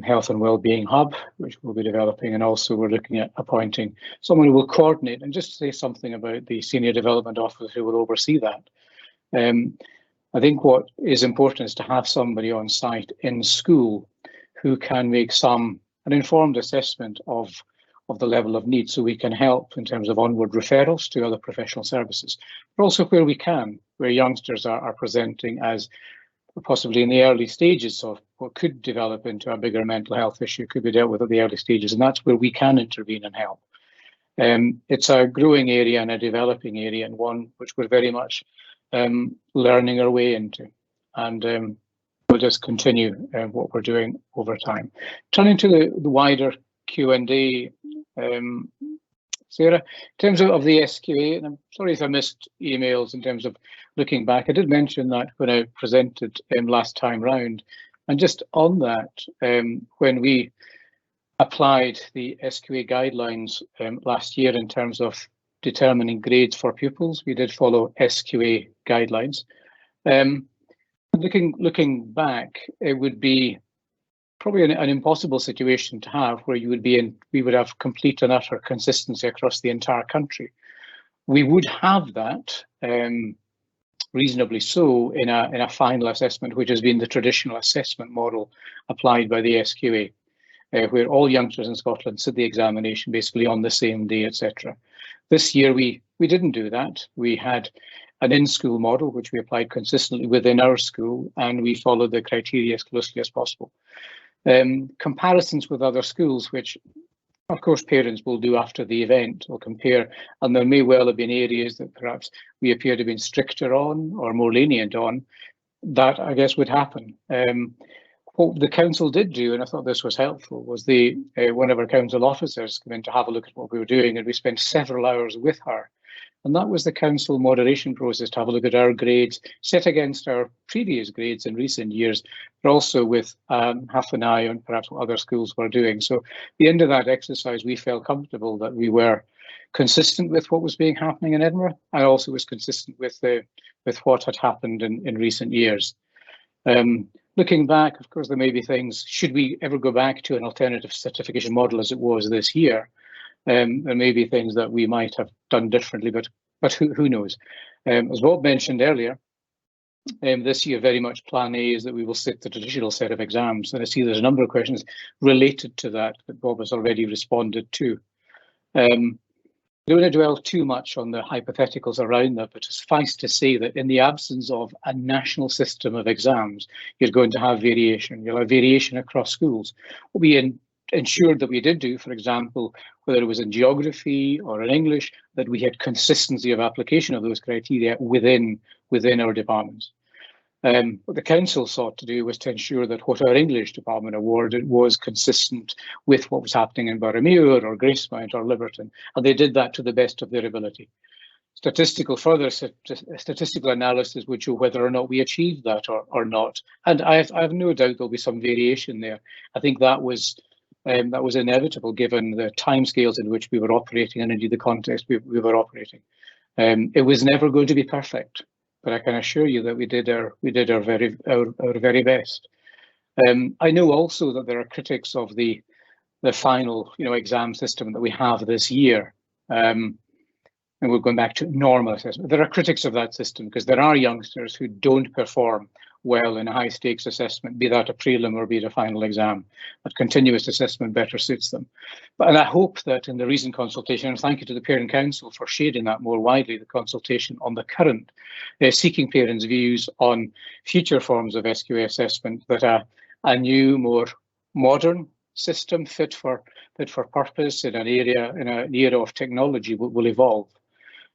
Speaker 3: health and wellbeing hub, which we'll be developing, and also we're looking at appointing someone who will coordinate. And just to say something about the Senior Development Officer who will oversee that. I think what is important is to have somebody on site in school who can make an informed assessment of the level of need, so we can help in terms of onward referrals to other professional services, but also where we can, where youngsters are presenting as possibly in the early stages of what could develop into a bigger mental health issue could be dealt with at the early stages, and that's where we can intervene and help. It's a growing area and a developing area, and one which we're very much learning our way into, and we'll just continue what we're doing over time. Turning to the wider Q&A, Sarah, in terms of the SQA, and I'm sorry if I missed emails in terms of looking back. I did mention that when I presented last time round, and just on that, when we applied the SQA guidelines last year in terms of determining grades for pupils, we did follow SQA guidelines. Looking back, it would be probably an impossible situation to have where you would be in, we would have complete and utter consistency across the entire country. We would have that reasonably so in a final assessment, which has been the traditional assessment model applied by the SQA, where all youngsters in Scotland sit the examination basically on the same day, etc. This year we didn't do that. We had an in-school model which we applied consistently within our school, and we followed the criteria as closely as possible. Comparisons with other schools, which of course parents will do after the event, will compare, and there may well have been areas that perhaps we appear to have been stricter on or more lenient on. That, I guess, would happen. What the council did do, and I thought this was helpful, was one of our council officers came in to have a look at what we were doing, and we spent several hours with her. And that was the council moderation process, to have a look at our grades set against our previous grades in recent years, but also with half an eye on perhaps what other schools were doing. So at the end of that exercise, we felt comfortable that we were consistent with what was happening in Edinburgh, and also was consistent with what had happened in recent years. Looking back, of course, there may be things, should we ever go back to an alternative certification model as it was this year? There may be things that we might have done differently, but who knows? As Bob mentioned earlier, this year very much plan A is that we will sit the traditional set of exams, and I see there's a number of questions related to that Bob has already responded to. I don't want to dwell too much on the hypotheticals around that, but suffice to say that in the absence of a national system of exams, you're going to have variation. You'll have variation across schools. What we ensured that we did do, for example, whether it was in geography or in English, that we had consistency of application of those criteria within our departments. What the council sought to do was to ensure that what our English department awarded was consistent with what was happening in Boroughmuir or Gracemount or Liberton, and they did that to the best of their ability. Statistical analysis would show whether or not we achieved that or not, and I have no doubt there'll be some variation there. I think that was inevitable given the timescales in which we were operating, and indeed the context we were operating. It was never going to be perfect, but I can assure you that we did our very best. I know also that there are critics of the final exam system that we have this year, and we're going back to normal assessment. There are critics of that system because there are youngsters who don't perform well in a high stakes assessment, be that a prelim or be it a final exam, but continuous assessment better suits them. And I hope that in the recent consultation, and thank you to the Parent Council for shading that more widely, the consultation on the current seeking parents' views on future forms of SQA assessment, that a new, more modern system fit for purpose in an era of technology will evolve.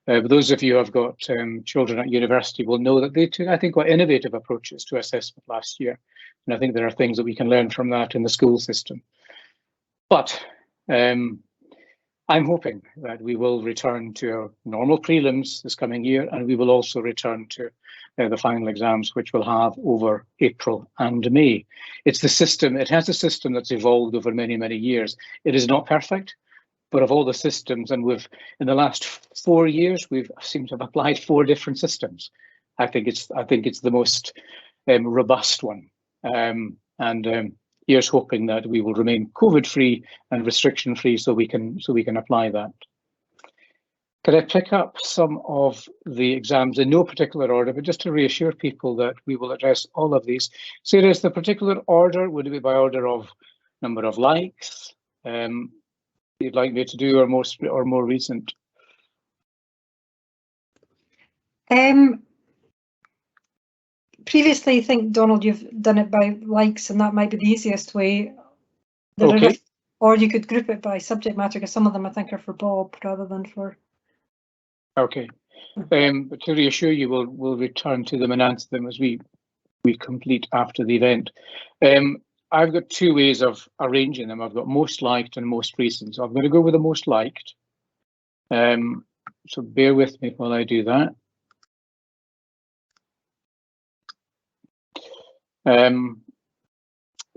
Speaker 3: Those of you who have got children at university will know that they took, I think, quite innovative approaches to assessment last year. And I think there are things that we can learn from that in the school system. But I'm hoping that we will return to our normal prelims this coming year, and we will also return to the final exams, which we'll have over April and May. It's the system, it has a system that's evolved over many, many years. It is not perfect. But of all the systems, and in the last 4 years, we've seemed to have applied 4 different systems. I think it's the most robust one, and here's hoping that we will remain COVID-free and restriction-free, so we can apply that. Could I pick up some of the exams in no particular order, but just to reassure people that we will address all of these. Sarah, is the particular order, would it be by order of number of likes? You'd like me to do, or more recent?
Speaker 1: Previously, I think, Donald, you've done it by likes, and that might be the easiest way.
Speaker 3: Okay.
Speaker 1: Or you could group it by subject matter, because some of them I think are for Bob rather than for.
Speaker 3: Okay. But to reassure you, we'll return to them and answer them as we complete after the event. I've got two ways of arranging them. I've got most liked and most recent. So I'm going to go with the most liked. So bear with me while I do that.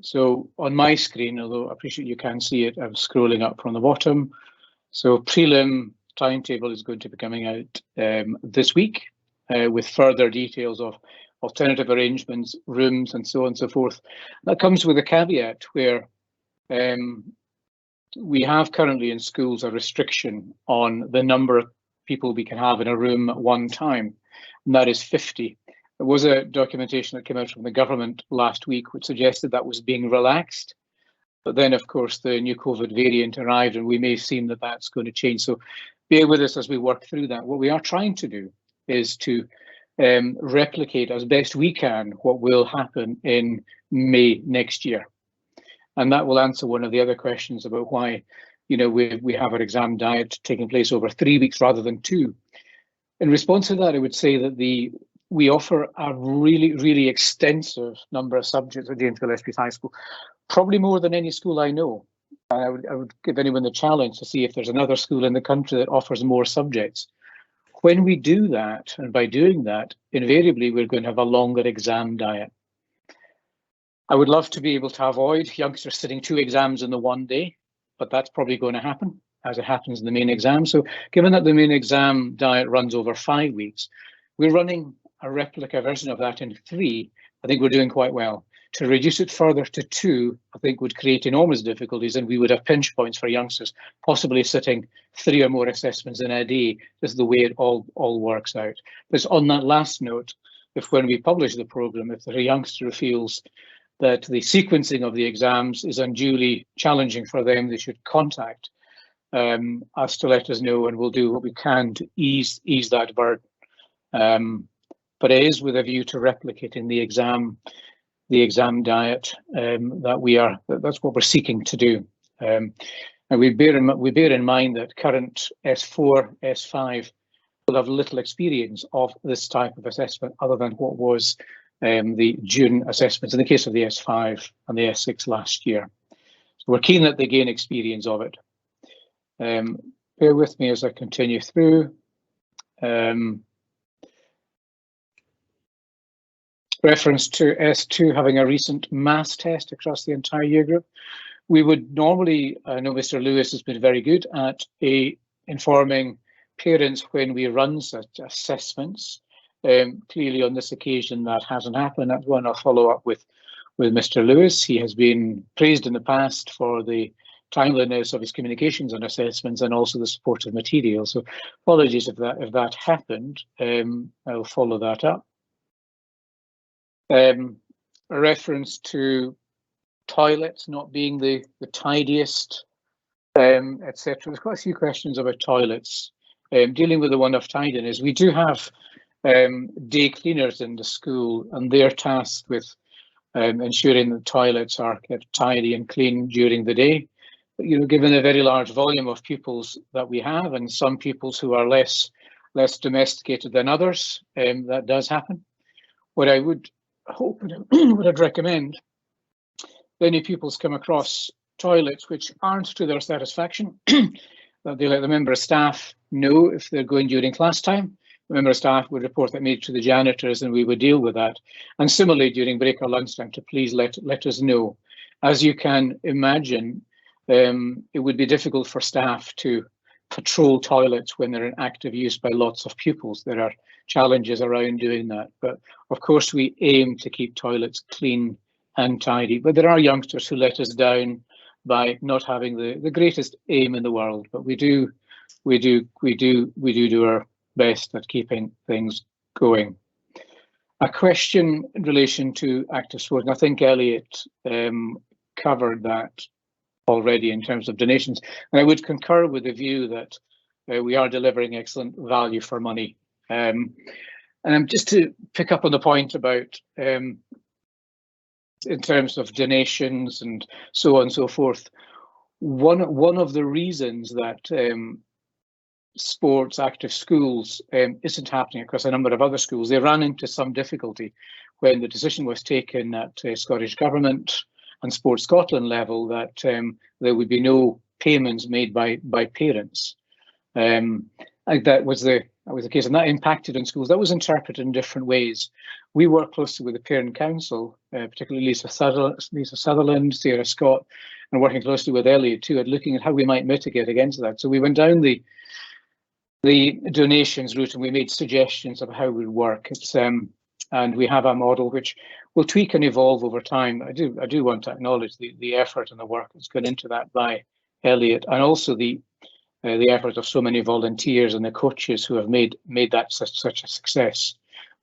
Speaker 3: So on my screen, although I appreciate you can't see it, I'm scrolling up from the bottom. So prelim timetable is going to be coming out this week with further details of alternative arrangements, rooms, and so on and so forth. That comes with a caveat where we have currently in schools a restriction on the number of people we can have in a room at one time, and that is 50. There was a documentation that came out from the government last week which suggested that was being relaxed. But then, of course, the new COVID variant arrived, and we may seem that that's going to change. So bear with us as we work through that. What we are trying to do is to replicate as best we can what will happen in May next year. And that will answer one of the other questions about why, you know, we have our exam diet taking place over 3 weeks rather than 2. In response to that, I would say that we offer a really extensive number of subjects at James Gillespie High School, probably more than any school I know. I would give anyone the challenge to see if there's another school in the country that offers more subjects. When we do that, and by doing that, invariably we're going to have a longer exam diet. I would love to be able to avoid youngsters sitting 2 exams in the one day, but that's probably going to happen as it happens in the main exam. So given that the main exam diet runs over 5 weeks, we're running a replica version of that in 3. I think we're doing quite well. To reduce it further to 2, I think would create enormous difficulties, and we would have pinch points for youngsters, possibly sitting 3 or more assessments in a day. This is the way it all works out. But on that last note, if when we publish the programme, if there's a youngster who feels that the sequencing of the exams is unduly challenging for them, they should contact us to let us know, and we'll do what we can to ease that burden. But it is with a view to replicating the exam diet that's what we're seeking to do. And we bear in mind that current S4, S5 will have little experience of this type of assessment other than what was the June assessments in the case of the S5 and the S6 last year. So we're keen that they gain experience of it. Bear with me as I continue through. Reference to S2 having a recent mass test across the entire year group. We would normally, I know Mr. Lewis has been very good at informing parents when we run such assessments. Clearly on this occasion that hasn't happened. That's one I'll follow up with Mr. Lewis. He has been praised in the past for the timeliness of his communications on assessments and also the supportive material. So apologies if that happened. I'll follow that up. A reference to toilets not being the tidiest, etc. There's quite a few questions about toilets. Dealing with the one of tidiness, we do have day cleaners in the school, and they're tasked with ensuring that toilets are kept tidy and clean during the day. But, you know, given the very large volume of pupils that we have, and some pupils who are less domesticated than others, that does happen. What I would hope what I'd recommend, any pupils come across toilets which aren't to their satisfaction, that they let the member of staff know if they're going during class time. The member of staff would report that made to the janitors, and we would deal with that. And similarly, during break or lunchtime, to please let us know. As you can imagine, it would be difficult for staff to patrol toilets when they're in active use by lots of pupils. There are challenges around doing that, but of course we aim to keep toilets clean and tidy. But there are youngsters who let us down by not having the greatest aim in the world. But we do our best at keeping things going. A question in relation to active sport, and I think Elliot covered that already in terms of donations, and I would concur with the view that we are delivering excellent value for money. And just to pick up on the point about in terms of donations and so on and so forth, one of the reasons that sports active schools isn't happening across a number of other schools, they ran into some difficulty when the decision was taken at Scottish Government and Sports Scotland level that there would be no payments made by parents. That was the case, and that impacted on schools. That was interpreted in different ways. We work closely with the Parent Council, particularly Lisa Sutherland, Sarah Scott, and working closely with Elliot too, at looking at how we might mitigate against that. So we went down the donations route, and we made suggestions of how it would work. It's and we have a model which will tweak and evolve over time. I do want to acknowledge the effort and the work that's gone into that by Elliot, and also the effort of so many volunteers and the coaches who have made that such a success.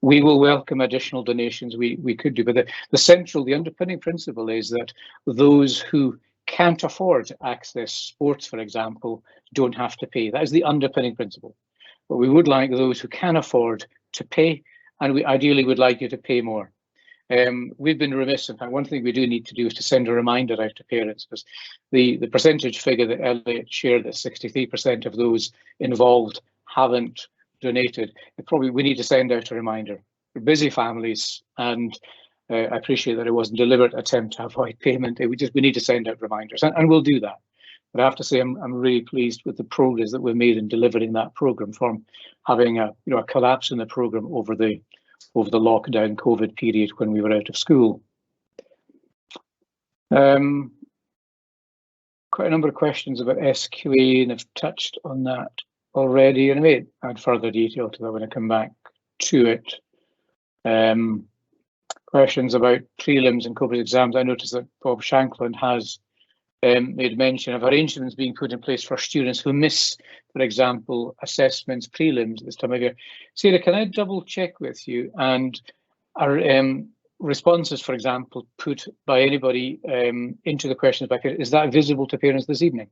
Speaker 3: We will welcome additional donations we could do, but the underpinning principle is that those who can't afford to access sports, for example, don't have to pay. That is the underpinning principle. But we would like those who can afford to pay, and we ideally would like you to pay more. We've been remiss. In fact, one thing we do need to do is to send a reminder out to parents, because the percentage figure that Elliot shared, that 63% of those involved haven't donated, we need to send out a reminder. We're busy families, and I appreciate that it wasn't a deliberate attempt to avoid payment. We need to send out reminders, and we'll do that. But I have to say, I'm really pleased with the progress that we've made in delivering that programme, from having a collapse in the programme over the lockdown COVID period when we were out of school. Quite a number of questions about SQA, and I've touched on that already, and I may add further detail to that when I come back to it. Questions about prelims and COVID exams. I noticed that Bob Shanklin has made mention of arrangements being put in place for students who miss, for example, assessments, prelims this time of year. Sarah, can I double check with you? And are responses, for example, put by anybody into the questions back here, is that visible to parents this evening?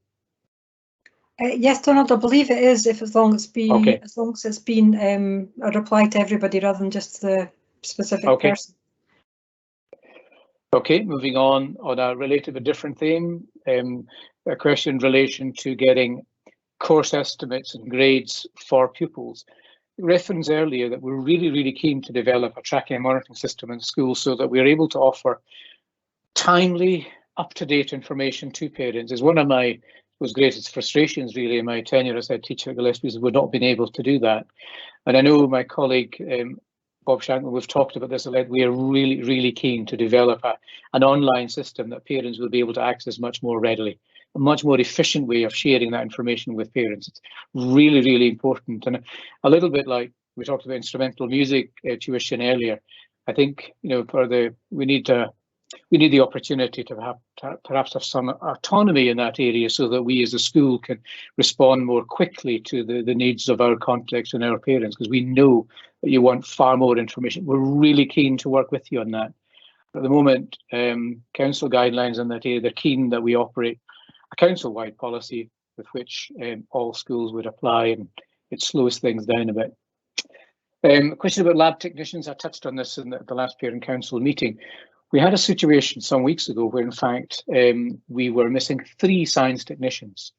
Speaker 1: Yes, Donald, I believe it is, as long as it's been a reply to everybody rather than just the specific person.
Speaker 3: Okay, moving on a related but different theme, a question in relation to getting course estimates and grades for pupils. Referenced earlier that we're really keen to develop a tracking and monitoring system in schools so that we're able to offer timely, up-to-date information to parents. Is one of my greatest frustrations really in my tenure as head teacher at Gillespie, is we've not been able to do that. And I know my colleague Bob Shanklin, we've talked about this a lot. We are really keen to develop an online system that parents will be able to access much more readily, a much more efficient way of sharing that information with parents. It's really important. And a little bit like we talked about instrumental music tuition earlier, I think we need the opportunity to perhaps have some autonomy in that area, so that we as a school can respond more quickly to the needs of our context and our parents, because we know that you want far more information. We're really keen to work with you on that. At the moment, council guidelines on that area, they're keen that we operate a council-wide policy with which all schools would apply, and it slows things down a bit. A question about lab technicians. I touched on this in the last parent council meeting. We had a situation some weeks ago where, in fact, we were missing 3 science technicians,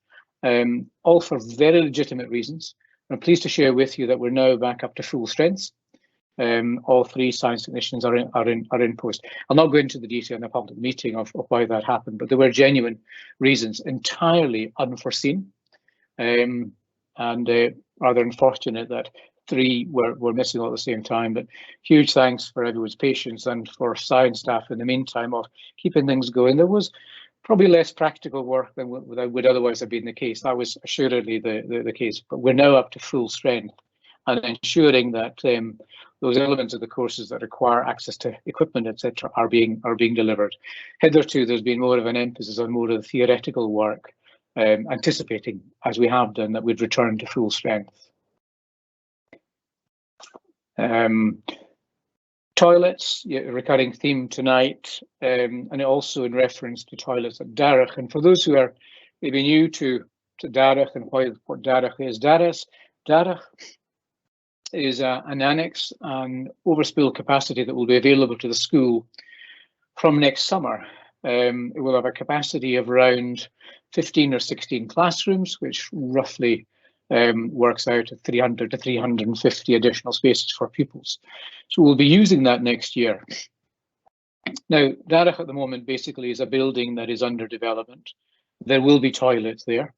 Speaker 3: all for very legitimate reasons. I'm pleased to share with you that we're now back up to full strength. All 3 science technicians are in post. I'll not go into the detail in a public meeting of why that happened, but there were genuine reasons, entirely unforeseen, and rather unfortunate that 3 were missing all at the same time. But huge thanks for everyone's patience and for science staff in the meantime of keeping things going. There was probably less practical work than would otherwise have been the case. That was assuredly the case, but we're now up to full strength and ensuring that those elements of the courses that require access to equipment, etc., are being delivered. Hitherto, there's been more of an emphasis on more of the theoretical work, anticipating, as we have done, that we'd return to full strength. Toilets, recurring theme tonight, and also in reference to toilets at Darragh. And for those who are maybe new to Darragh and what Darragh is, Darragh is an annex and overspill capacity that will be available to the school from next summer. It will have a capacity of around 15 or 16 classrooms, which roughly works out at 300 to 350 additional spaces for pupils. So we'll be using that next year. Now, Darach at the moment basically is a building that is under development. There will be toilets there.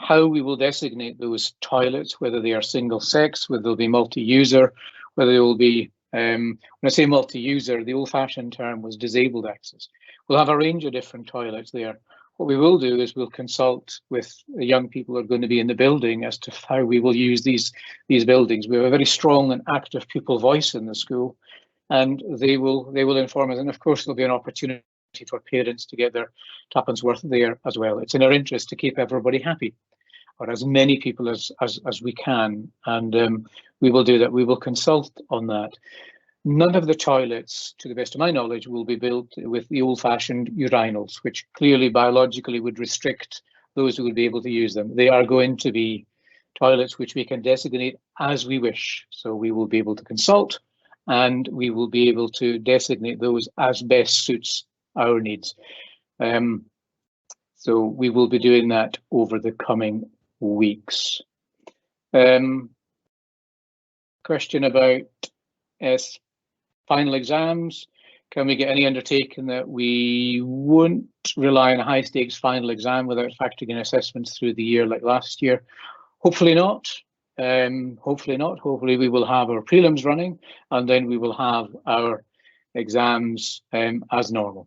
Speaker 3: How we will designate those toilets, whether they are single sex, whether they'll be multi-user, whether they will be, when I say multi-user, the old-fashioned term was disabled access. We'll have a range of different toilets there. What we will do is we'll consult with the young people who are going to be in the building as to how we will use these buildings. We have a very strong and active pupil voice in the school, and they will inform us. And of course, there'll be an opportunity for parents to get their tuppence worth there as well. It's in our interest to keep everybody happy, or as many people as we can, and we will do that. We will consult on that. None of the toilets, to the best of my knowledge, will be built with the old-fashioned urinals, which clearly biologically would restrict those who would be able to use them. They are going to be toilets which we can designate as we wish. So we will be able to consult, and we will be able to designate those as best suits our needs. So we will be doing that over the coming weeks. Question about final exams. Can we get any undertaking that we won't rely on a high stakes final exam without factoring in assessments through the year like last year? Hopefully not. Hopefully not. Hopefully we will have our prelims running, and then we will have our exams as normal.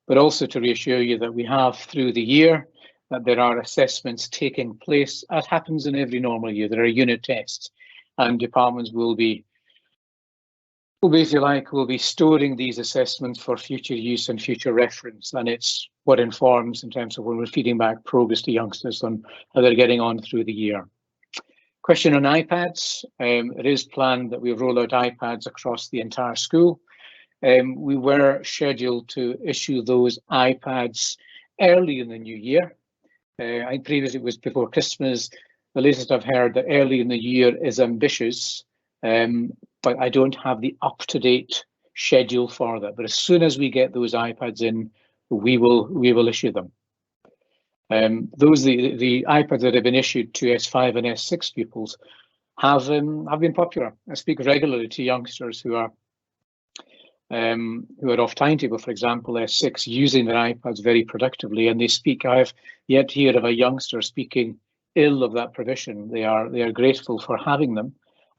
Speaker 3: But also to reassure you that we have through the year that there are assessments taking place, as happens in every normal year. There are unit tests, and departments will be, if you like, will be storing these assessments for future use and future reference, and it's what informs in terms of when we're feeding back progress to youngsters on how they're getting on through the year. Question on iPads. It is planned that we roll out iPads across the entire school. We were scheduled to issue those iPads early in the new year. I think previously it was before Christmas. The latest I've heard that early in the year is ambitious, but I don't have the up-to-date schedule for that. But as soon as we get those iPads in, we will issue them. The iPads that have been issued to S5 and S6 pupils have been popular. I speak regularly to youngsters who are off timetable, for example, S6, using their iPads very productively, and they speak. I have yet to hear of a youngster speaking ill of that provision. They are grateful for having them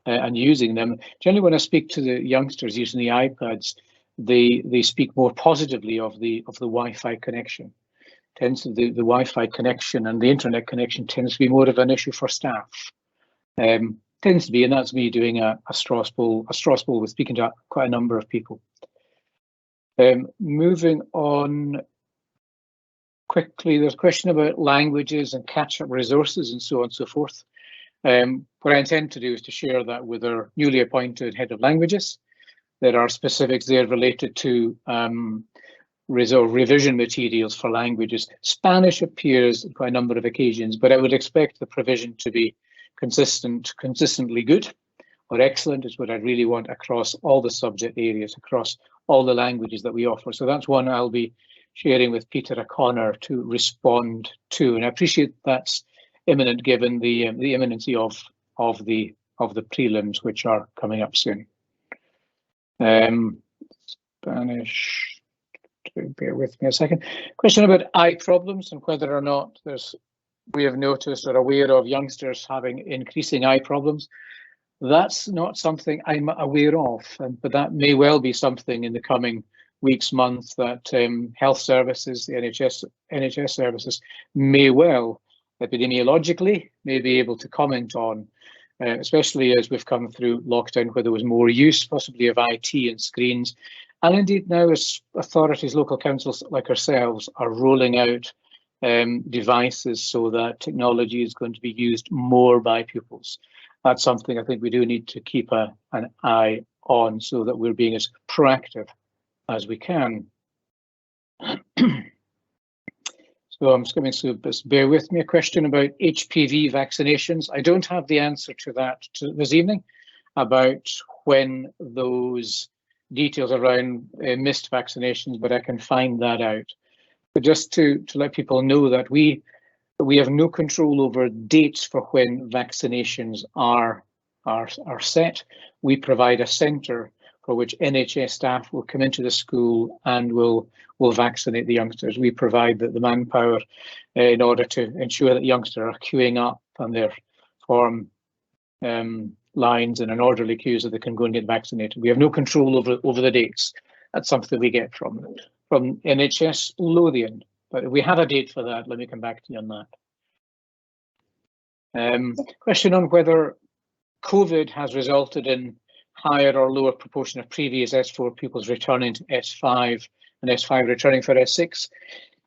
Speaker 3: and using them. Generally, when I speak to the youngsters using the iPads, they speak more positively of the Wi-Fi connection. The Wi-Fi connection and the internet connection tends to be more of an issue for staff. Tends to be, and that's me doing a straw poll with speaking to quite a number of people. Moving on quickly, there's a question about languages and catch-up resources and so on and so forth. What I intend to do is to share that with our newly appointed head of languages. There are specifics there related to revision materials for languages. Spanish appears on quite a number of occasions, but I would expect the provision to be consistently good or excellent is what I really want across all the subject areas, across all the languages that we offer. So that's one I'll be sharing with Peter O'Connor to respond to, and I appreciate that's imminent given the imminency of the prelims which are coming up soon. Spanish, bear with me a second. Question about eye problems and whether or not we have noticed or aware of youngsters having increasing eye problems. That's not something I'm aware of, but that may well be something in the coming weeks, months that health services, the NHS services may well epidemiologically may be able to comment on, especially as we've come through lockdown where there was more use possibly of IT and screens. And indeed now as authorities, local councils like ourselves are rolling out devices so that technology is going to be used more by pupils. That's something I think we do need to keep an eye on so that we're being as proactive as we can. So I'm skimming through this, bear with me. A question about HPV vaccinations. I don't have the answer to that this evening. about when those details around missed vaccinations, but I can find that out. But just to let people know that we have no control over dates for when vaccinations are set. We provide a centre for which NHS staff will come into the school and will vaccinate the youngsters. We provide the manpower in order to ensure that youngsters are queuing up on their form lines in an orderly queue so they can go and get vaccinated. We have no control over the dates. That's something we get from NHS Lothian. But if we have a date for that, let me come back to you on that. Question on whether COVID has resulted in higher or lower proportion of previous S4 pupils returning to S5 and S5 returning for S6.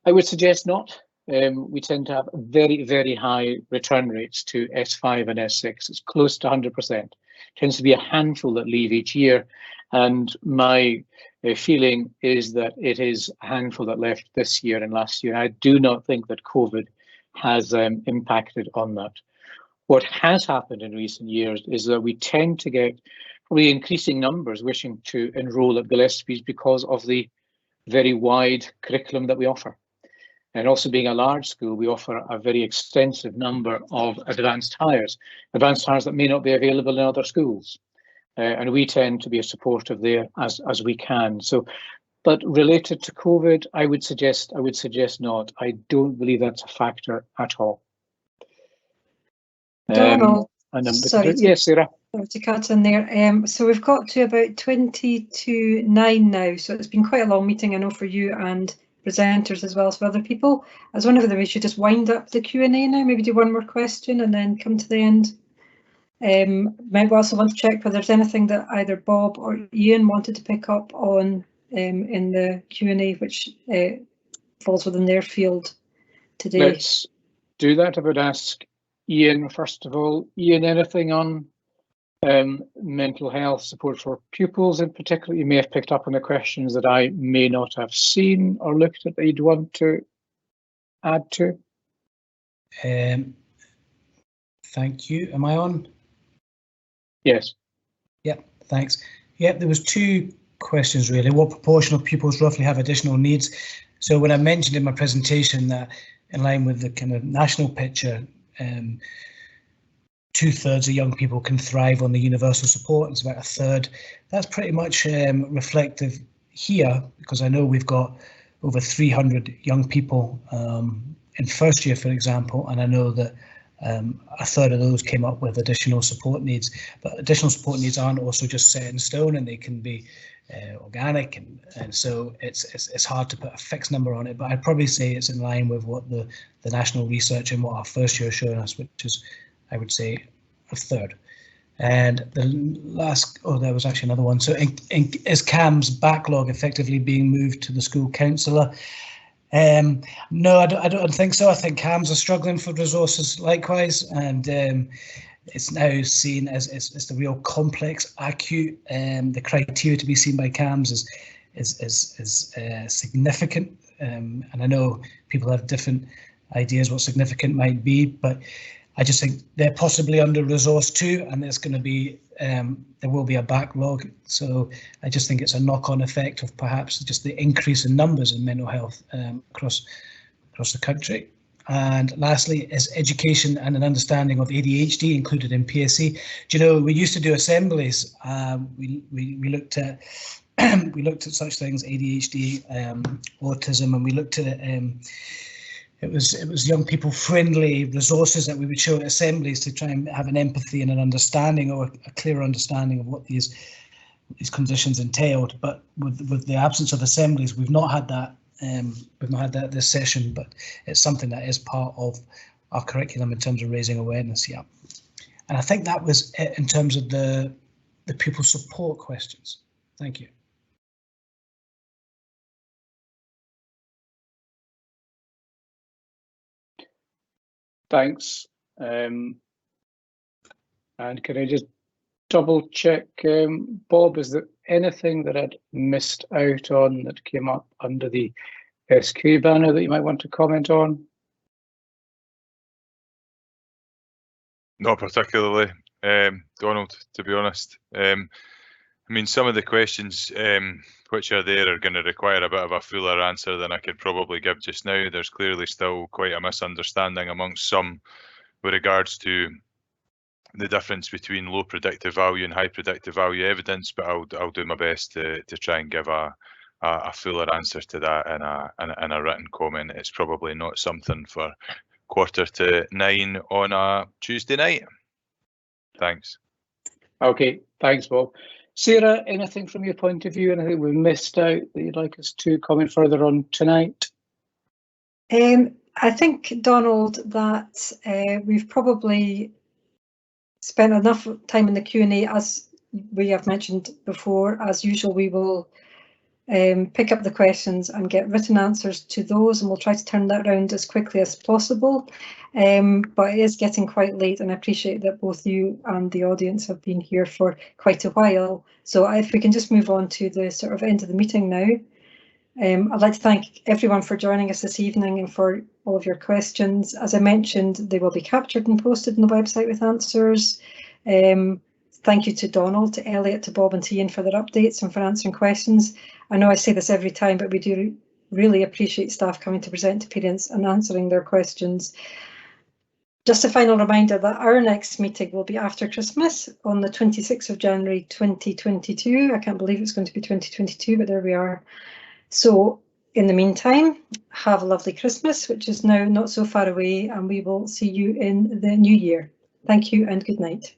Speaker 3: I would suggest not. We tend to have very, very high return rates to S5 and S6. It's close to 100%. Tends to be a handful that leave each year. And my feeling is that it is a handful that left this year and last year. I do not think that COVID has impacted on that. What has happened in recent years is that we tend to get probably increasing numbers wishing to enrol at Gillespie's because of the very wide curriculum that we offer. And also being a large school, we offer a very extensive number of advanced hires that may not be available in other schools. And we tend to be as supportive there as we can. So, but related to COVID, I would suggest not. I don't believe that's a factor at all.
Speaker 1: Donald, sorry,
Speaker 3: yes, Sarah.
Speaker 1: To cut in there. So we've got to about 20 to 9 now. So it's been quite a long meeting, I know, for you and presenters as well as for other people. I was wondering whether we should just wind up the Q&A now, maybe do one more question and then come to the end. Might also want to check whether there's anything that either Bob or Ian wanted to pick up on in the Q&A, which falls within their field today.
Speaker 3: Let's do that. I would ask Ian first of all. Ian, anything on mental health support for pupils in particular? You may have picked up on the questions that I may not have seen or looked at that you'd want to add to.
Speaker 5: Thank you. Am I on?
Speaker 3: Yes.
Speaker 5: Yep, thanks. Yep, there was 2 questions really. What proportion of pupils roughly have additional needs? So when I mentioned in my presentation that in line with the kind of national picture, 2/3 of young people can thrive on the universal support. It's about 1/3. That's pretty much reflective here, because I know we've got over 300 young people in first year, for example, and I know that 1/3 of those came up with additional support needs. But additional support needs aren't also just set in stone, and they can be organic, and so it's hard to put a fixed number on it. But I'd probably say it's in line with what the national research and what our first year is showing us, which is, I would say, 1/3. And the last, there was actually another one. So is CAM's backlog effectively being moved to the school counsellor? No, I don't think so. I think CAMs are struggling for resources likewise, and it's now seen as it's the real complex, acute. The criteria to be seen by CAMs is significant, and I know people have different ideas what significant might be, but I just think they're possibly under-resourced too, and there's going to be there will be a backlog. So I just think it's a knock-on effect of perhaps just the increase in numbers in mental health across the country. And lastly, is education and an understanding of ADHD included in PSC? Do you know, we used to do assemblies. We looked at we looked at such things, ADHD, autism, and we looked at it was young people friendly resources that we would show at assemblies to try and have an empathy and an understanding, or a clearer understanding of what these conditions entailed. But with the absence of assemblies, we've not had that. We've not had that this session, but it's something that is part of our curriculum in terms of raising awareness. Yeah, and I think that was it in terms of the pupil support questions. Thank you.
Speaker 3: Thanks. And can I just double check, Bob, is there anything that I'd missed out on that came up under the SQ banner that you might want to comment on?
Speaker 4: Not particularly. Donald, to be honest. I mean, some of the questions which are there are going to require a bit of a fuller answer than I could probably give just now. There's clearly still quite a misunderstanding amongst some with regards to the difference between low predictive value and high predictive value evidence, but I'll do my best to try and give a fuller answer to that in a written comment. It's probably not something for 8:45 on a Tuesday night. Thanks.
Speaker 3: Okay, thanks, Bob. Sarah, anything from your point of view, anything we missed out that you'd like us to comment further on tonight?
Speaker 1: I think, Donald, that we've probably spent enough time in the Q&A, as we have mentioned before. As usual, we will pick up the questions and get written answers to those, and we'll try to turn that around as quickly as possible. But it is getting quite late, and I appreciate that both you and the audience have been here for quite a while. So if we can just move on to the sort of end of the meeting now. I'd like to thank everyone for joining us this evening and for all of your questions. As I mentioned, they will be captured and posted on the website with answers. Thank you to Donald, to Elliot, to Bob and to Ian for their updates and for answering questions. I know I say this every time, but we do really appreciate staff coming to present to parents and answering their questions. Just a final reminder that our next meeting will be after Christmas on the 26th of January 2022. I can't believe it's going to be 2022, but there we are. So in the meantime, have a lovely Christmas, which is now not so far away, and we will see you in the new year. Thank you and good night.